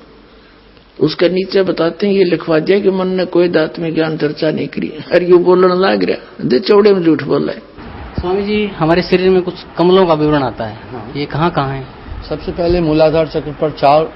S9: उसके नीचे बताते हैं ये लिखवा दिया कि मन ने कोई आत्मिक ज्ञान चर्चा नहीं करी। अरे यू बोलने लग गया, दे चौड़े में झूठ बोल रहा है।
S6: स्वामी जी, हमारे शरीर में कुछ कमलों का विवरण आता है, ये कहाँ कहाँ है?
S10: सबसे पहले मूलाधार चक्र पर 4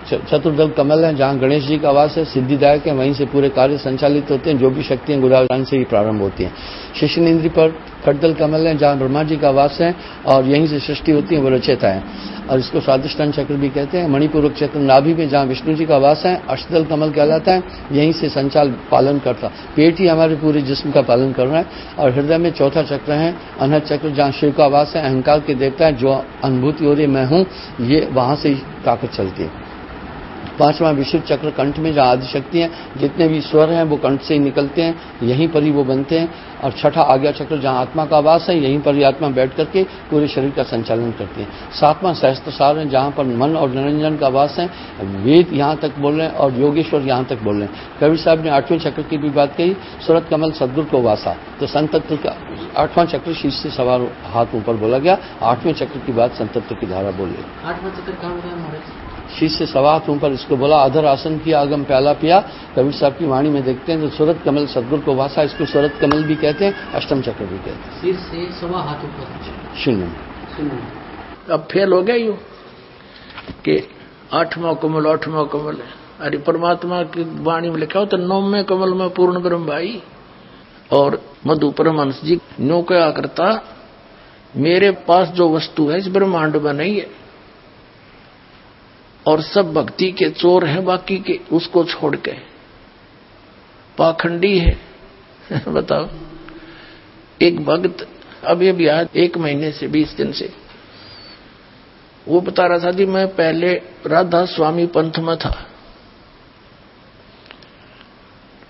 S10: चतुर्दल कमल हैं, जहाँ गणेश जी का वास है, सिद्धिदायक है, वहीं से पूरे कार्य संचालित होते हैं। जो भी शक्तियां गुरुदान से ही प्रारंभ होती हैं। शिशुनेन्द्रिय पर खट्दल कमल है, जहाँ ब्रह्मा जी का वास है और यहीं से सृष्टि होती है, वो रचयिता है और इसको स्वादिष्टान चक्र भी कहते हैं। मणिपूरक चक्र नाभि में, जहाँ विष्णु जी का वास है, अष्टदल कमल कहलाता है, यहीं से संचाल पालन करता। पेट ही हमारे पूरे जिस्म का पालन कर रहा है। और हृदय में चौथा चक्र है अनहद चक्र, जहाँ शिव का वास है, अहंकार के देवता है, जो अनुभूति हो रही मैं हूँ, ये वहां से ही ताकत चलती है। 5वां विशुद्ध चक्र कंठ में, जहाँ आदिशक्ति है, जितने भी स्वर हैं वो कंठ से ही निकलते हैं, यहीं पर ही वो बनते हैं। और 6ठा आज्ञा चक्र, जहाँ आत्मा का वास है, यहीं पर ही आत्मा बैठ करके पूरे शरीर का संचालन करती है। 7वां सहस्त्रसार है, जहाँ पर मन और निरंजन का वास है। वेद यहाँ तक बोल रहे हैं और योगेश्वर यहाँ तक बोल रहे हैं। कबीर साहब ने 8वें चक्र की भी बात कही, सूरत कमल सदगुरु को वासा, तो संतत्व का 8वां चक्र शीश से सवार हाथ ऊपर बोला गया। 8वें चक्र की बात संतत्व की धारा बोली।
S6: 8वां चक्र कहाँ होता है महाराज?
S10: शीश से सवा हाथ ऊपर, इसको बोला अधर आसन किया, अगम प्याला पिया। कबीर साहब की वाणी में देखते हैं तो सूरत कमल सदगुरु को वासा, इसको सूरत कमल भी कहते हैं, अष्टम चक्र भी कहते हैं।
S6: शीश से सवा हाथ ऊपर,
S10: शून्य।
S9: अब फेल हो गया यूं कि 8वां कमल है। अरे परमात्मा की वाणी में लिखा हो तो 9वें कमल में पूर्ण ब्रह्म भाई। और मधु परमहंस जी नो क्या करता, मेरे पास जो वस्तु है इस ब्रह्मांड में नहीं है और सब भक्ति के चोर हैं, बाकी के उसको छोड़ के पाखंडी है। बताओ, एक भक्त अभी अभी आज 1 महीने से 20 दिन से वो बता रहा था जी, मैं पहले राधा स्वामी पंथ में था,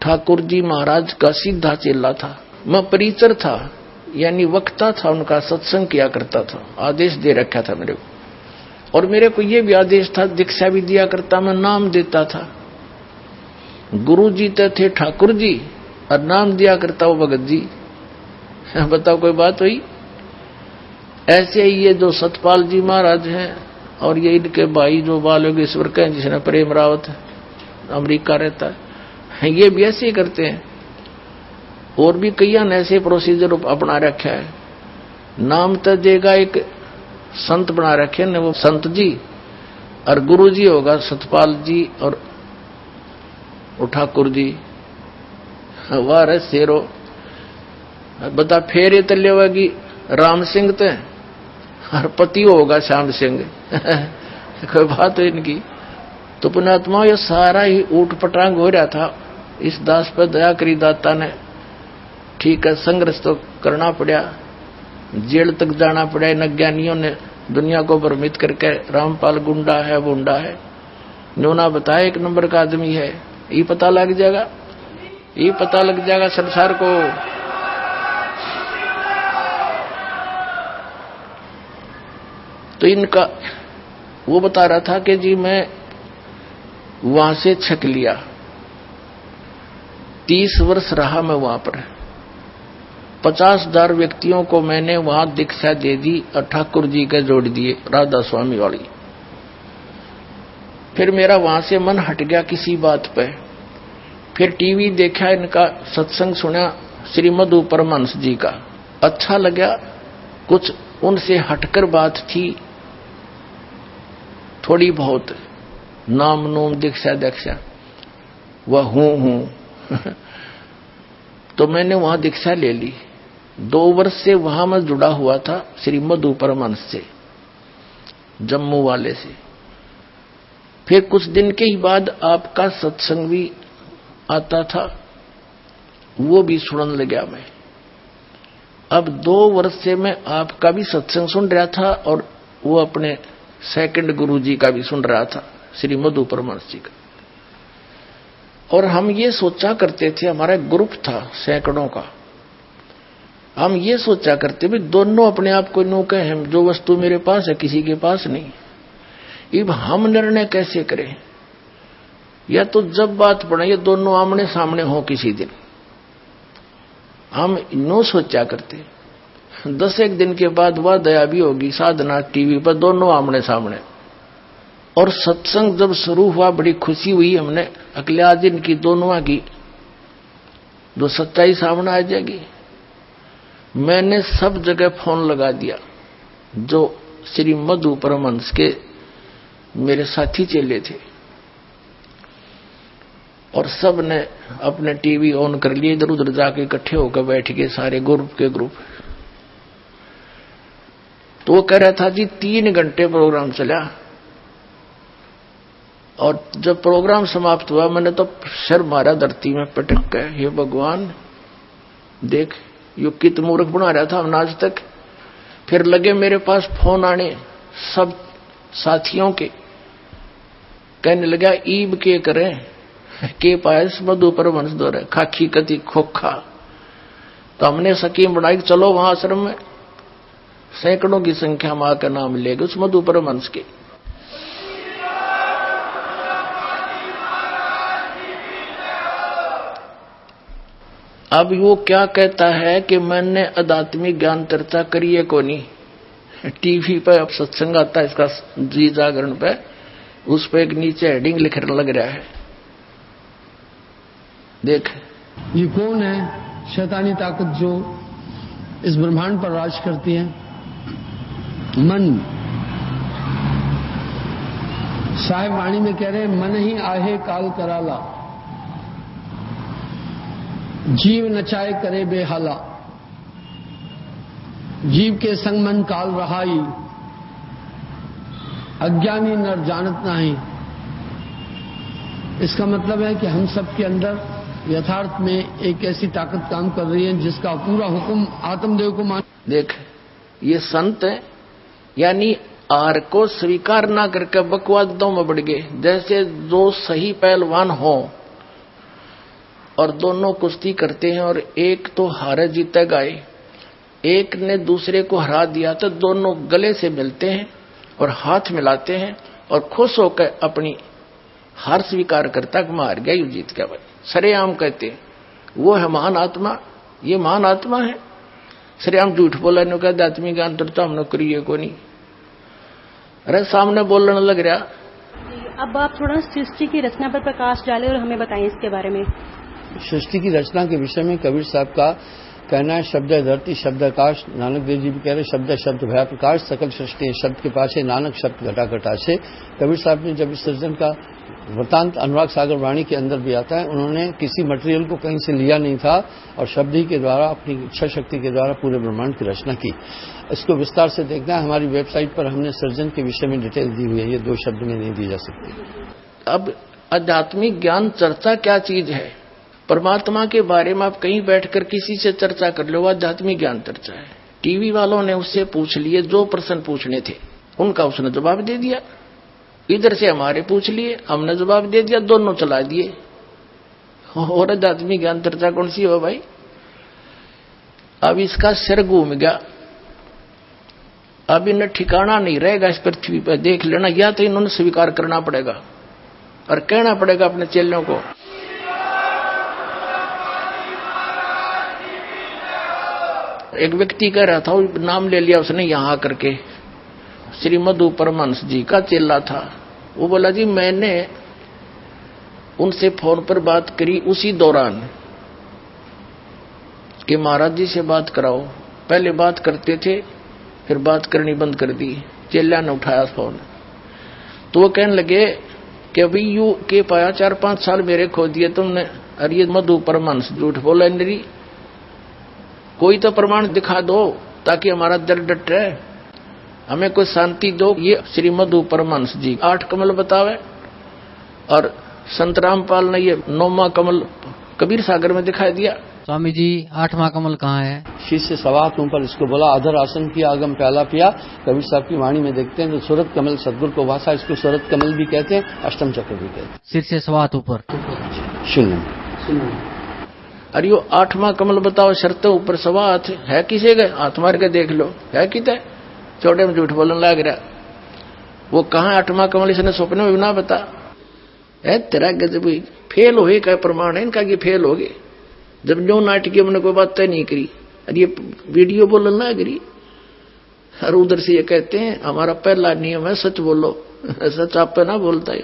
S9: ठाकुर जी महाराज का सीधा चेला था, मैं परिचर था, यानी वक्ता था, उनका सत्संग किया करता था, आदेश दे रखा था मेरे को। और मेरे को ये भी आदेश था, दीक्षा भी दिया करता, मैं नाम देता था। गुरु जी तो थे ठाकुर जी और नाम दिया करता वो भगत जी। बताओ कोई बात हुई? ऐसे ही ये जो सतपाल जी महाराज हैं और ये इनके भाई जो बाल योगेश्वर के हैं, जिसने प्रेम रावत अमेरिका रहता है, ये भी ऐसे ही करते हैं। और भी कई ऐसे प्रोसीजर अपना रखा है। नाम तो देगा एक संत बना रखे ने, वो संत जी, और गुरु जी होगा सतपाल जी और ठाकुर जी। वाह रे शेरो, बता फेरे तले होगी राम सिंह ते और पति होगा श्याम सिंह। कोई बात है इनकी। तो पुण्यात्मा ये सारा ही ऊट पटांग हो रहा था। इस दास पर दया करी दाता ने। ठीक है, संघर्ष तो करना पड़ा, जेल तक जाना पड़ा। इन अज्ञानियों ने दुनिया को भ्रमित करके रामपाल गुंडा है, गुंडा है, न्योना बताया 1 नंबर का आदमी है। ये पता लग जाएगा, ये पता लग जाएगा संसार को। तो इनका वो बता रहा था कि जी मैं वहां से छक लिया, 30 वर्ष रहा मैं वहां पर। 50,000 व्यक्तियों को मैंने वहां दीक्षा दे दी और ठाकुर जी के जोड़ दिए, राधा स्वामी वाली। फिर मेरा वहां से मन हट गया किसी बात पे। फिर टीवी देखा, इनका सत्संग सुना श्री मधु परमहंस जी का, अच्छा लगा। कुछ उनसे हटकर बात थी थोड़ी बहुत, नाम नूम दीक्षा दीक्षा वह हूं तो मैंने वहां दीक्षा ले ली। 2 वर्ष से वहां मैं जुड़ा हुआ था श्री मधु परमहंस से, जम्मू वाले से। फिर कुछ दिन के ही बाद आपका सत्संग भी आता था, वो भी सुनने लगा मैं। अब 2 वर्ष से मैं आपका भी सत्संग सुन रहा था और वो अपने सेकंड गुरु जी का भी सुन रहा था, श्री मधु परमहंस जी का। और हम ये सोचा करते थे, हमारा ग्रुप था सैकड़ों का, हम ये सोचा करते भी दोनों अपने आप को नो कहें, जो वस्तु मेरे पास है किसी के पास नहीं। अब हम निर्णय कैसे करें? या तो जब बात पड़े ये दोनों आमने सामने हो किसी दिन, हम नो सोचा करते। 10 दिन के बाद वह दया भी होगी, साधना टीवी पर दोनों आमने सामने। और सत्संग जब शुरू हुआ बड़ी खुशी हुई हमने, अगले आज इनकी दोनों की जो सच्चाई सामने आ जाएगी। मैंने सब जगह फोन लगा दिया, जो श्री मधु परमहंस के मेरे साथी चेले थे, और सब ने अपने टीवी ऑन कर लिए, इधर उधर जाके इकट्ठे होकर बैठ गए सारे ग्रुप के ग्रुप। तो वो कह रहा था जी 3 घंटे प्रोग्राम चला, और जब प्रोग्राम समाप्त हुआ मैंने तो सिर मारा धरती में पटक के, हे भगवान देख यो कित मूर्ख बना रहा था हमने आज तक। फिर लगे मेरे पास फोन आने सब साथियों के, कहने लगा ईब के करें के पायस मधु परमहंस द्वारा खाखी कति खोखा। तो हमने स्कीम बनाई, चलो वहां आश्रम में सैकड़ों की संख्या मां का नाम लेगा उस मधु परमहंस के। अब वो क्या कहता है कि मैंने आध्यात्मिक ज्ञान चर्चा करी है को नहीं, टीवी पे अब सत्संग आता है इसका जी जागरण पे, उस पे एक नीचे हेडिंग लिखने लग रहा है, देख
S10: ये कौन है शैतानी ताकत जो इस ब्रह्मांड पर राज करती है? मन। साहिब वाणी में कह रहे हैं, मन ही आहे काल कराला, जीव नचाए करे बेहाला, जीव के संग मन काल रहाई, अज्ञानी नर जानत नहीं। इसका मतलब है कि हम सब के अंदर यथार्थ में एक ऐसी ताकत काम कर रही है जिसका पूरा हुक्म आत्मदेव को मान।
S9: देख ये संत है, यानी आर को स्वीकार ना करके बकवादों में बढ़ गए। जैसे दो सही पहलवान हो और दोनों कुश्ती करते हैं और एक तो हारे जीतेगा, एक ने दूसरे को हरा दिया, तो दोनों गले से मिलते हैं और हाथ मिलाते हैं और खुश होकर अपनी हार स्वीकार करता कि मार गया, यू जीत गया। भाई सरेआम कहते हैं वो है महान आत्मा, ये महान आत्मा है। सरेआम झूठ बोला ने कहा आत्मी ज्ञान चर्चा हमने करी है को नहीं, अरे सामने बोलने लग रहा।
S11: अब आप थोड़ा सृष्टि की रचना पर प्रकाश डालें और हमें बताएं इसके बारे में।
S10: सृष्टि की रचना के विषय में कबीर साहब का कहना है, शब्द है धरती, शब्द आकाश। नानक देव जी भी कह रहे शब्द शब्द भया प्रकाश, सकल सृष्टि है शब्द के पाछे, नानक शब्द घटा घटा से। कबीर साहब ने जब इस सृजन का वृतांत अनुराग सागर वाणी के अंदर भी आता है, उन्होंने किसी मटेरियल को कहीं से लिया नहीं था और शब्द ही के द्वारा अपनी इच्छा शक्ति के द्वारा पूरे ब्रह्मांड की रचना की। इसको विस्तार से देखना है, हमारी वेबसाइट पर हमने सृजन के विषय में डिटेल दी हुई है, ये 2 शब्द में नहीं दी जा सकती।
S9: अब आध्यात्मिक ज्ञान चर्चा क्या चीज है? परमात्मा के बारे में आप कहीं बैठकर किसी से चर्चा कर लो, आध्यात्मिक ज्ञान चर्चा है। टीवी वालों ने उससे पूछ लिए जो प्रश्न पूछने थे, उनका उसने जवाब दे दिया। इधर से हमारे पूछ लिए, हमने जवाब दे दिया, दोनों चला दिए। और आध्यात्मिक ज्ञान चर्चा कौन सी हो भाई? अब इसका सिर घूम गया, अब इन्हें ठिकाना नहीं रहेगा इस पृथ्वी पर। देख लेना, या तो इन्होंने स्वीकार करना पड़ेगा और कहना पड़ेगा अपने चेलों को। एक व्यक्ति कह रहा था, नाम ले लिया उसने यहां करके, श्री मधु परमहंस जी का चेला था। वो बोला जी मैंने उनसे फोन पर बात करी उसी दौरान कि महाराज जी से बात कराओ। पहले बात करते थे, फिर बात करनी बंद कर दी। चेला ने उठाया फोन तो वो कहने लगे कि अभी यू के पाया 4-5 साल मेरे खो दिए तुमने, और ये मधु परमहंस झूठ बोला नरी। कोई तो प्रमाण दिखा दो ताकि हमारा दिल डटे, हमें कोई शांति दो। ये श्री मधु परमहंस जी 8 कमल बतावे और संत रामपाल ने ये 9वां कमल कबीर सागर में दिखाई दिया।
S12: स्वामी जी 8वां कमल कहाँ है?
S10: शिष्य सवा तुम पर इसको बोला, अधर आसन किया, आगम प्याला पिया। कबीर साहब की वाणी में देखते हैं तो सूरत कमल सदगुरु को भाषा, इसको सूरत कमल भी कहते हैं, अष्टम चक्र भी कहते हैं।
S12: सिर से सवा ऊपर
S10: 0।
S9: अरे यो 8वां कमल बताओ, शर्त ऊपर सवा हाथ है, किसे गए हाथ मार के देख लो है किते, छोटे में झूठ बोलने लग रहा। वो कहाँ 8वां कमल, इसने सपने में भी ना बता है। तेरा गजब फेल हो क्या प्रमाण है इनका कि फेल हो गए, जब जो नाटकीय मैंने कोई बात तय नहीं करी और ये वीडियो बोलने ना करी। और उधर से ये कहते हैं हमारा पहला नियम है सच बोलो, सच आप पे ना बोलता है।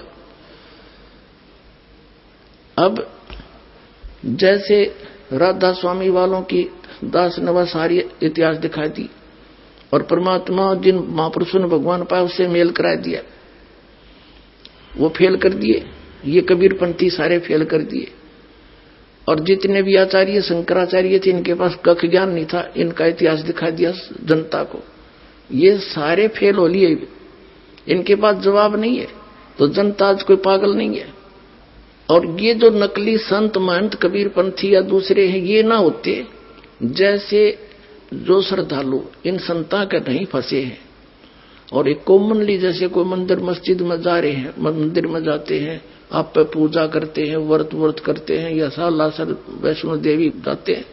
S9: अब जैसे राधा स्वामी वालों की दास नवा सारी इतिहास दिखा दी और परमात्मा जिन महापुरुषों ने भगवान पाया उससे मेल करा दिया, वो फेल कर दिए। ये कबीरपंथी सारे फेल कर दिए। और जितने भी आचार्य शंकराचार्य थे इनके पास कख ज्ञान नहीं था, इनका इतिहास दिखा दिया जनता को, ये सारे फेल हो लिए। इनके पास जवाब नहीं है तो जनता आज कोई पागल नहीं है। और ये जो नकली संत महंत कबीरपंथी या दूसरे हैं ये ना होते, जैसे जो श्रद्धालु इन संता के नहीं फंसे हैं और एक कॉमनली जैसे कोई मंदिर मस्जिद में जा रहे हैं, मंदिर में जाते हैं, आप पे पूजा करते हैं, व्रत करते हैं, या सालासर वैष्णो देवी जाते हैं,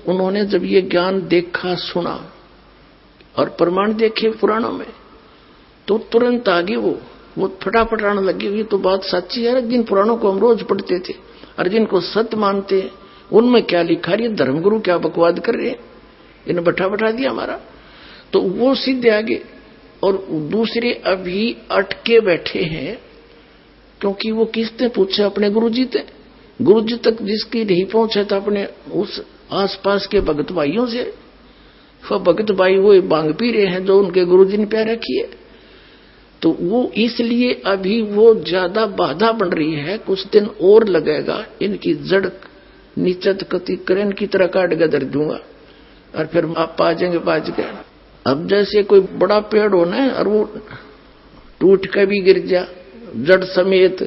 S9: उन्होंने जब ये ज्ञान देखा सुना और प्रमाण देखे पुराणों में तो तुरंत आगे वो फटाफट आने लगे। ये तो बात सच्ची है, जिन पुराणों को हम रोज पढ़ते थे और जिनको सत्य मानते हैं उनमें क्या लिखा, ये धर्मगुरु क्या बकवाद कर रहे हैं, इन्हें बैठा दिया हमारा। तो वो सीधे आगे। और दूसरे अभी अटके बैठे हैं क्योंकि वो किसने पूछे, अपने गुरुजी थे। गुरुजी तक जिसकी नहीं पहुंचे तो अपने उस आसपास के भगत भाइयों से। वो भगत भाई वो बांग पी रहे हैं जो उनके गुरुजी ने प्यार रखी है, तो वो इसलिए अभी वो ज्यादा बाधा बन रही है। कुछ दिन और लगेगा, इनकी जड़ नीचत कति करें की तरह काट के धर दूंगा और फिर आप पा जाएंगे बाज के। अब जैसे कोई बड़ा पेड़ होना है और वो टूट के भी गिर जा जड़ समेत,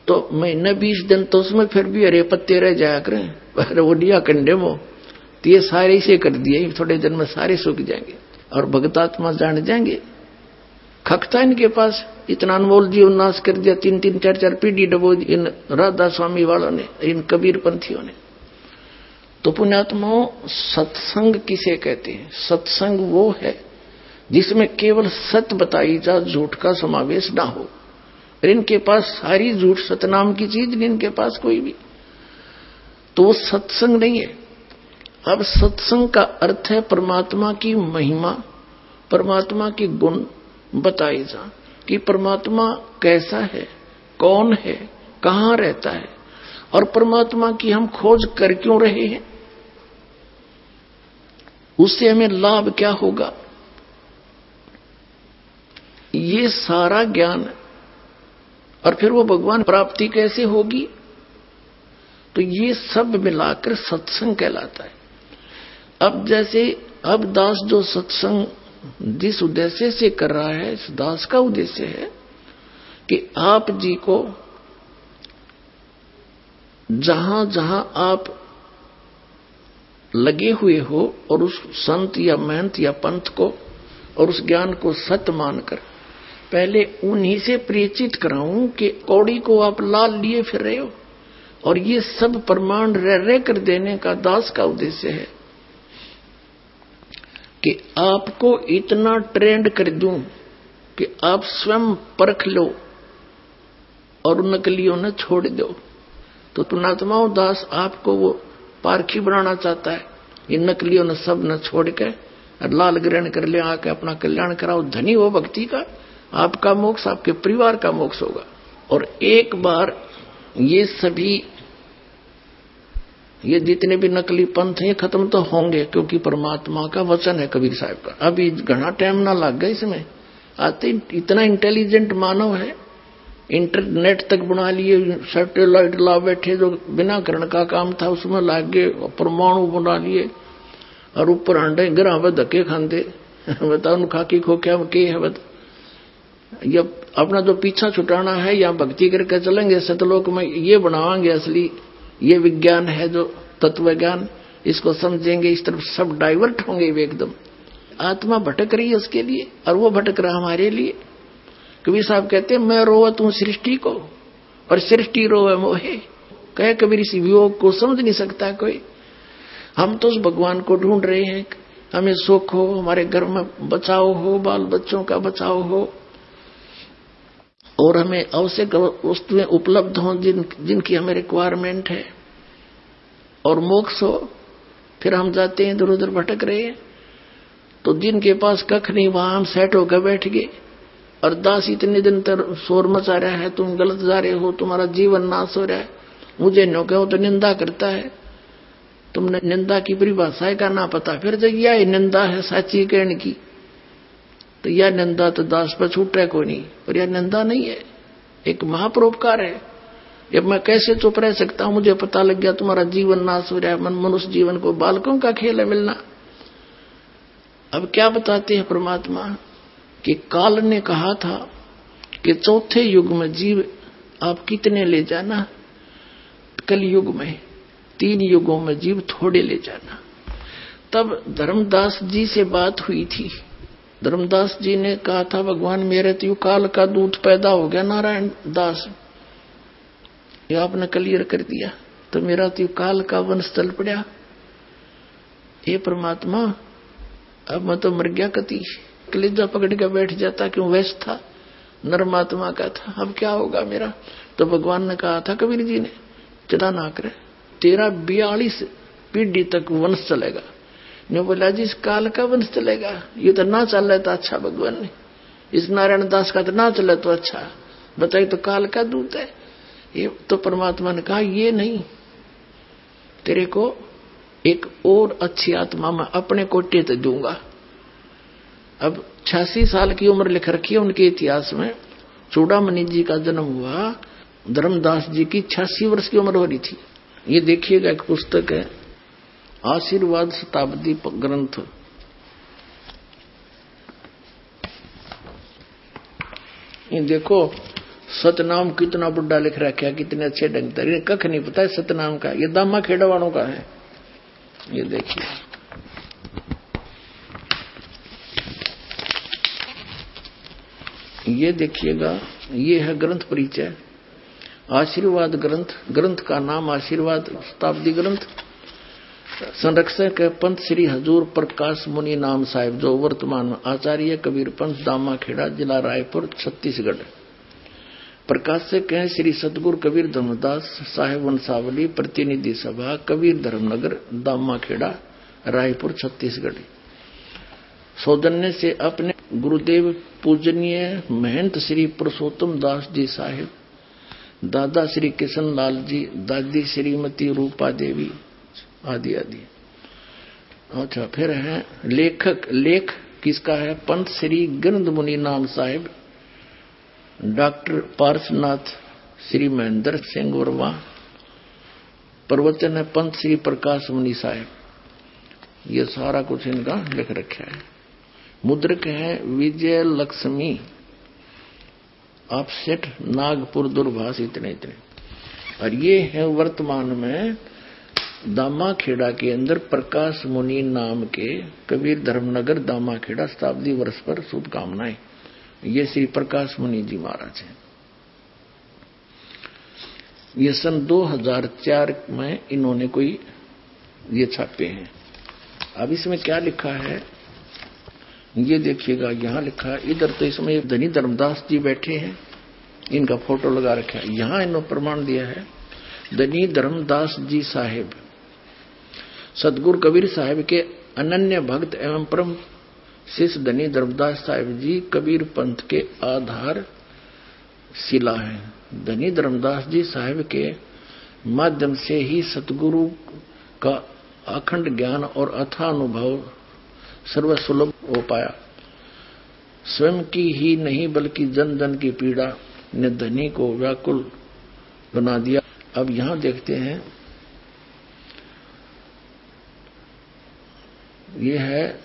S9: तो महीने 20 दिन तो उसमें फिर भी हरे पत्ते रह जाया करें, पर वो दिया कंडे में तो ये सारे से कर दिए, थोड़े दिन में सारे सूख जाएंगे और भगतात्मा जान जाएंगे। खकता इनके पास इतना अनमोल जीवन नाश कर दिया, 3-3, 4-4 पीढ़ी डबो इन राधा स्वामी वालों ने, इन कबीर पंथियों ने। तो पुण्यात्माओं, सत्संग किसे कहते हैं? सत्संग वो है जिसमें केवल सत्य बताई जा, झूठ का समावेश ना हो। इनके पास सारी झूठ, सतनाम की चीज नहीं इनके पास कोई भी, तो वो सत्संग नहीं है। अब सत्संग का अर्थ है परमात्मा की महिमा, परमात्मा के गुण बताए जा कि परमात्मा कैसा है, कौन है, कहां रहता है और परमात्मा की हम खोज कर क्यों रहे हैं, उससे हमें लाभ क्या होगा, ये सारा ज्ञान। और फिर वो भगवान प्राप्ति कैसे होगी, तो ये सब मिलाकर सत्संग कहलाता है। अब जैसे अब दास जो सत्संग जिस उद्देश्य से कर रहा है, इस दास का उद्देश्य है कि आप जी को जहां जहां आप लगे हुए हो और उस संत या महंत या पंथ को और उस ज्ञान को सत्य मानकर पहले उन्हीं से परिचित कराऊं कि कौड़ी को आप लाल लिए फिर रहे हो, और ये सब प्रमाण रह कर देने का दास का उद्देश्य है कि आपको इतना ट्रेंड कर दूं कि आप स्वयं परख लो और नकलियों ने छोड़ दो। तो पुणात्माओं, दास आपको वो पारखी बनाना चाहता है, इन नकलियों ने सब न छोड़ के और लाल ग्रहण कर ले, आके अपना कल्याण कराओ। धनी हो भक्ति का, आपका मोक्ष आपके परिवार का मोक्ष होगा। और एक बार ये सभी ये जितने भी नकली पंथ हैं खत्म तो होंगे, क्योंकि परमात्मा का वचन है कबीर साहब का। अभी घना टाइम ना लग गया इसमें, आते इतना इंटेलिजेंट मानव है, इंटरनेट तक बना लिए, सैटेलाइट ला बैठे, जो बिना करण का काम था उसमें लाग गए, परमाणु बना लिए और ऊपर अंडे गिरा हुए धक्के खाते। बताओ खाकी खो क्या के है बता। ये अपना जो पीछा छुटाना है या भक्ति करके चलेंगे सतलोक में, ये बनावांगे असली, ये विज्ञान है जो तत्व ज्ञान, इसको समझेंगे, इस तरफ सब डाइवर्ट होंगे एकदम। आत्मा भटक रही है उसके लिए और वो भटक रहा हमारे लिए। कबीर साहब कहते हैं मैं रोवत हूं सृष्टि को और सृष्टि रोवे मोहे। कहे कबीर इस वियोग को समझ नहीं सकता कोई। हम तो उस भगवान को ढूंढ रहे हैं, हमें सुख हो, हमारे घर में बचाव हो, बाल बच्चों का बचाव हो और हमें आवश्यक वस्तुएं उपलब्ध हों जिनकी हमें रिक्वायरमेंट है और मोक्ष हो। फिर हम जाते हैं इधर उधर भटक रहे हैं। तो जिनके पास कख नहीं वहां हम सेट होकर बैठ गए और दास इतने दिन तक शोर मचा रहा है, तुम गलत जा रहे हो, तुम्हारा जीवन नाश हो रहा है, मुझे न कहो तो निंदा करता है। तुमने निंदा की परिभाषा का ना पता, फिर जब यह निंदा है साची कहने की तो यह निंदा तो दास पर छूटे कोई नहीं, पर यह निंदा नहीं है, एक महापरोपकार है। अब मैं कैसे चुप रह सकता हूं, मुझे पता लग गया तुम्हारा जीवन नाश हो रहा है। मनुष्य जीवन को बालकों का खेल है मिलना। अब क्या बताते हैं परमात्मा कि काल ने कहा था कि चौथे युग में जीव आप कितने ले जाना, कल युग में 3 युगों में जीव थोड़े ले जाना। तब धर्मदास जी से बात हुई थी। धर्मदास जी ने कहा था भगवान मेरे तो काल का दूत पैदा हो गया नारायण दास, ये आपने क्लियर कर दिया, तो मेरा तो काल का वंश चल पड़ा। हे परमात्मा अब मैं तो मर गया, कति कलेजा पकड़ के बैठ जाता, क्यों वैस था नरमात्मा का था, अब क्या होगा मेरा। तो भगवान ने कहा था कबीर जी ने, चिंता ना करे, तेरा 42 पीढ़ी तक वंश चलेगा। ने बोला जी इस काल का वंश चलेगा, ये तो ना चल रहा था अच्छा भगवान ने, इस नारायण दास का तो ना चले तो अच्छा, बताइए तो काल का दूत है ये। तो परमात्मा ने कहा ये नहीं, तेरे को एक और अच्छी आत्मा में अपने कोटे तो दूंगा। अब 86 साल की उम्र लिख रखी है उनके इतिहास में। चूड़ामणि जी का जन्म हुआ, धर्मदास जी की 86 वर्ष की उम्र हो रही थी। ये देखिएगा एक पुस्तक है आशीर्वाद शताब्दी ग्रंथ, ये देखो सतनाम कितना बुढ़ा लिख रखा है, कितने अच्छे ढंग से, कख नहीं पता है सतनाम का, ये दामा खेड़ा वालों का है। ये देखिए ये देखिएगा, ये है ग्रंथ परिचय आशीर्वाद ग्रंथ। ग्रंथ का नाम आशीर्वाद शताब्दी ग्रंथ। संरक्षक है पंत श्री हजूर प्रकाश मुनि नाम साहिब, जो वर्तमान में आचार्य कबीर पंथ दामा खेड़ा जिला रायपुर छत्तीसगढ़। प्रकाशक है श्री सतगुरु कबीर धर्मदास साहेब वंशावली प्रतिनिधि सभा कबीर धर्मनगर दामा खेड़ा रायपुर छत्तीसगढ़। सौजन्य से अपने गुरुदेव पूजनीय महंत श्री पुरुषोत्तम दास जी साहिब, दादा श्री किशन लाल जी, दादी श्रीमती रूपा देवी आदि आदि। अच्छा फिर है लेखक, लेख किसका है, पंत श्री गिरंद मुनि नाम साहिब, डॉक्टर पार्शनाथ श्री महेंद्र सिंह वर्मा। प्रवचन है पंत श्री प्रकाश मुनि साहिब। ये सारा कुछ इनका लिख रखा है। मुद्रक है विजय लक्ष्मी ऑफसेट नागपुर दूरभाष, इतने इतने। और ये है वर्तमान में दामा खेड़ा के अंदर प्रकाश मुनि नाम के कबीर धर्मनगर दामा खेड़ा शताब्दी वर्ष पर शुभकामनाएं। ये श्री प्रकाश मुनि जी महाराज हैं। ये सन 2004 में इन्होंने कोई ये छापे हैं। अब इसमें क्या लिखा है ये देखिएगा, यहाँ लिखा है, इधर तो इसमें धनी धर्मदास जी बैठे हैं, इनका फोटो लगा रखा है। यहाँ इन्होंने प्रमाण दिया है धनी धर्मदास जी साहेब सतगुरु कबीर साहिब के अनन्य भक्त एवं परम शिष्य धनी धर्मदास साहिब जी कबीर पंथ के आधार शिला है। धनी धर्मदास जी साहिब के माध्यम से ही सतगुरु का अखंड ज्ञान और अथाह अनुभव सर्वसुलभ हो पाया। स्वयं की ही नहीं बल्कि जन जन की पीड़ा ने धनी को व्याकुल बना दिया। अब यहां देखते हैं, ये है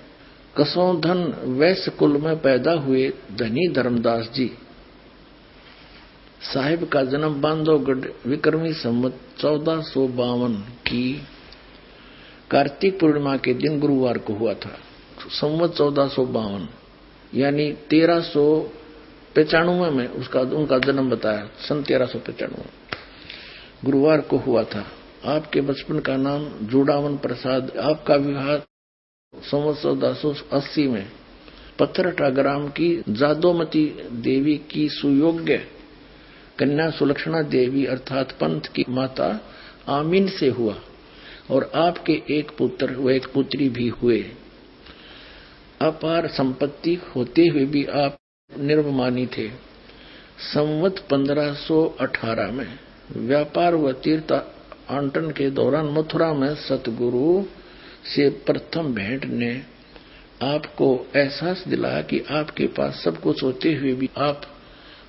S9: कसौधन वैश्य कुल में पैदा हुए धनी धर्मदास जी। साहिब का जन्म बांधवगढ़ विक्रमी संवत 1452 की कार्तिक पूर्णिमा के दिन गुरुवार को हुआ था। संवत 1452 यानी 1395 में उनका जन्म बताया। सन 1395 गुरुवार को हुआ था। आपके बचपन का नाम जुड़ावन प्रसाद। आपका विवाह संवत 1480 में पत्थरटा ग्राम की जादोमती देवी की सुयोग्य कन्या सुलक्षणा देवी अर्थात पंथ की माता आमीन से हुआ और आपके एक पुत्र व एक पुत्री भी हुए। अपार संपत्ति होते हुए भी आप निर्वमानी थे। संवत 1518 में व्यापार व तीर्थ आंटन के दौरान मथुरा में सतगुरु से प्रथम भेंट ने आपको एहसास दिलाया कि आपके पास सब कुछ होते हुए भी आप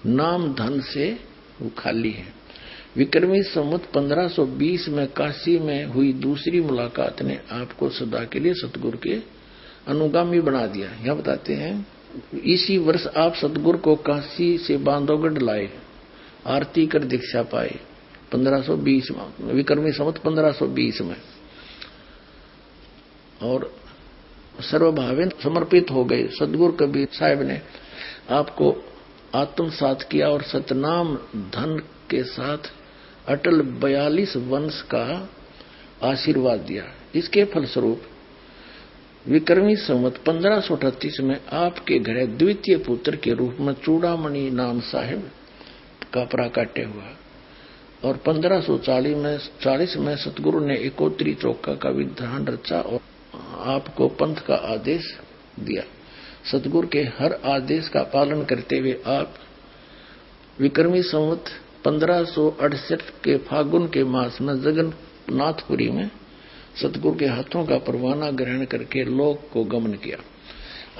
S9: नाम धन से खाली हैं। विक्रमी संवत 1520 में काशी में हुई दूसरी मुलाकात ने आपको सदा के लिए सतगुरु के अनुगामी बना दिया। यह बताते हैं, इसी वर्ष आप सतगुरु को काशी से बांधवगढ़ लाए, आरती कर दीक्षा पाए 1520 में, विक्रमी संवत 1520 में, और सर्वभावेन समर्पित हो गए। सतगुरु कबीर साहब ने आपको आत्मसात किया और सतनाम धन के साथ अटल 42 वंश का आशीर्वाद दिया। इसके फलस्वरूप विक्रमी संवत 1538 में आपके घर द्वितीय पुत्र के रूप में चूड़ामणि नाम साहिब का प्राकट्य हुआ और 1540 में सतगुरु ने एकोत्री चौका का विधान रचा और आपको पंथ का आदेश दिया। सतगुरु के हर आदेश का पालन करते हुए आप विक्रमी संवत 1568 के फागुन के मास में जगन्नाथपुरी में सतगुरु के हाथों का परवाना ग्रहण करके लोक को गमन किया।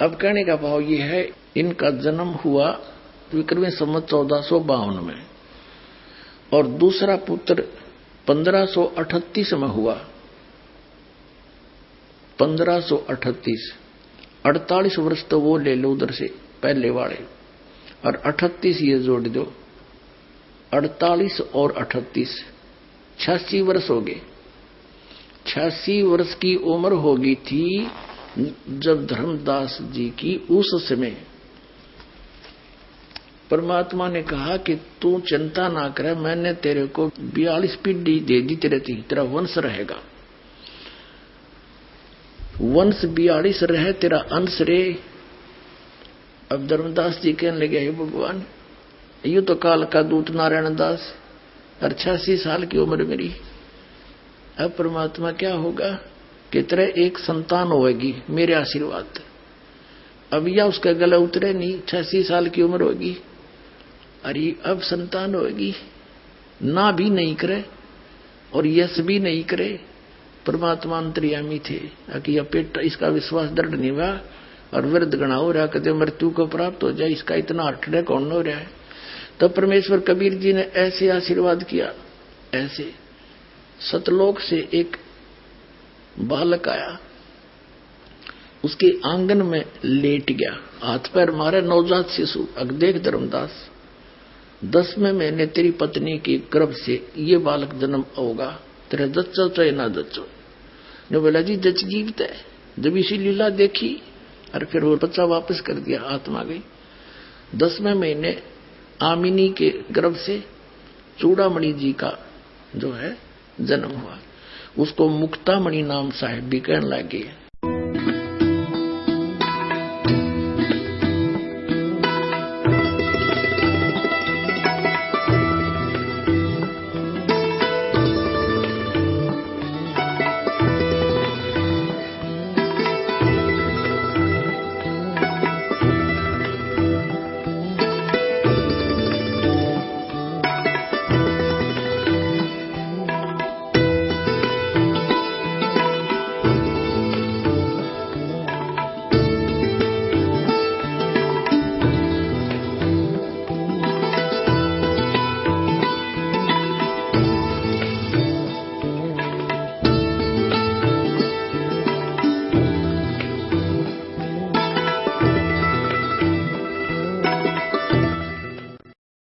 S9: अब कहने का भाव ये है, इनका जन्म हुआ विक्रमी संवत 1452 में और दूसरा पुत्र 1538 में हुआ। 1538 48 वर्ष तो वो ले लो उधर से पहले वाले और 38 ये जोड़ दो, 48 और 38 86 वर्ष हो गए। 86 वर्ष की उम्र हो गई थी जब धर्मदास जी की उस समय परमात्मा ने कहा कि तू चिंता ना करे, मैंने तेरे को 42 पीढ़ी दे दी, तेरा वंश रहेगा, वंश 42 रहे, तेरा अंश रे। अब धर्मदास जी कहने लगे, हे भगवान, यूं तो काल का दूत नारायण दास और 86 साल की उम्र मेरी, अब परमात्मा क्या होगा कि तेरे एक संतान होगी मेरे आशीर्वाद। अब या उसका गला उतरे नहीं, 86 साल की उम्र होगी, अरे अब संतान होगी, ना भी नहीं करे और यश भी नहीं करे। परमात्मा अंतर्यामी थे कि यह पेट इसका विश्वास दृढ़ नहीं हुआ और वृद्ध गणा हो रहा, कदे मृत्यु को प्राप्त हो जाए, इसका इतना अठड़े कौन हो रहा है। तो परमेश्वर कबीर जी ने ऐसे आशीर्वाद किया। ऐसे सतलोक से एक बालक आया, उसके आंगन में लेट गया, हाथ पैर मारे, नवजात शिशु। अब देख धर्मदास, 10वें महीने तेरी पत्नी के गर्भ से ये बालक जन्म होगा, तेरे जच्चो चाहे ना जच्चो। जो बोला जी जच जीवित है। जब इसी लीला देखी और फिर वो बच्चा वापस कर दिया, आत्मा गई। 10वें महीने आमिनी के गर्भ से चूड़ामणि जी का जो है जन्म हुआ। उसको मुक्तामणि नाम साहिब भी कहने लगे।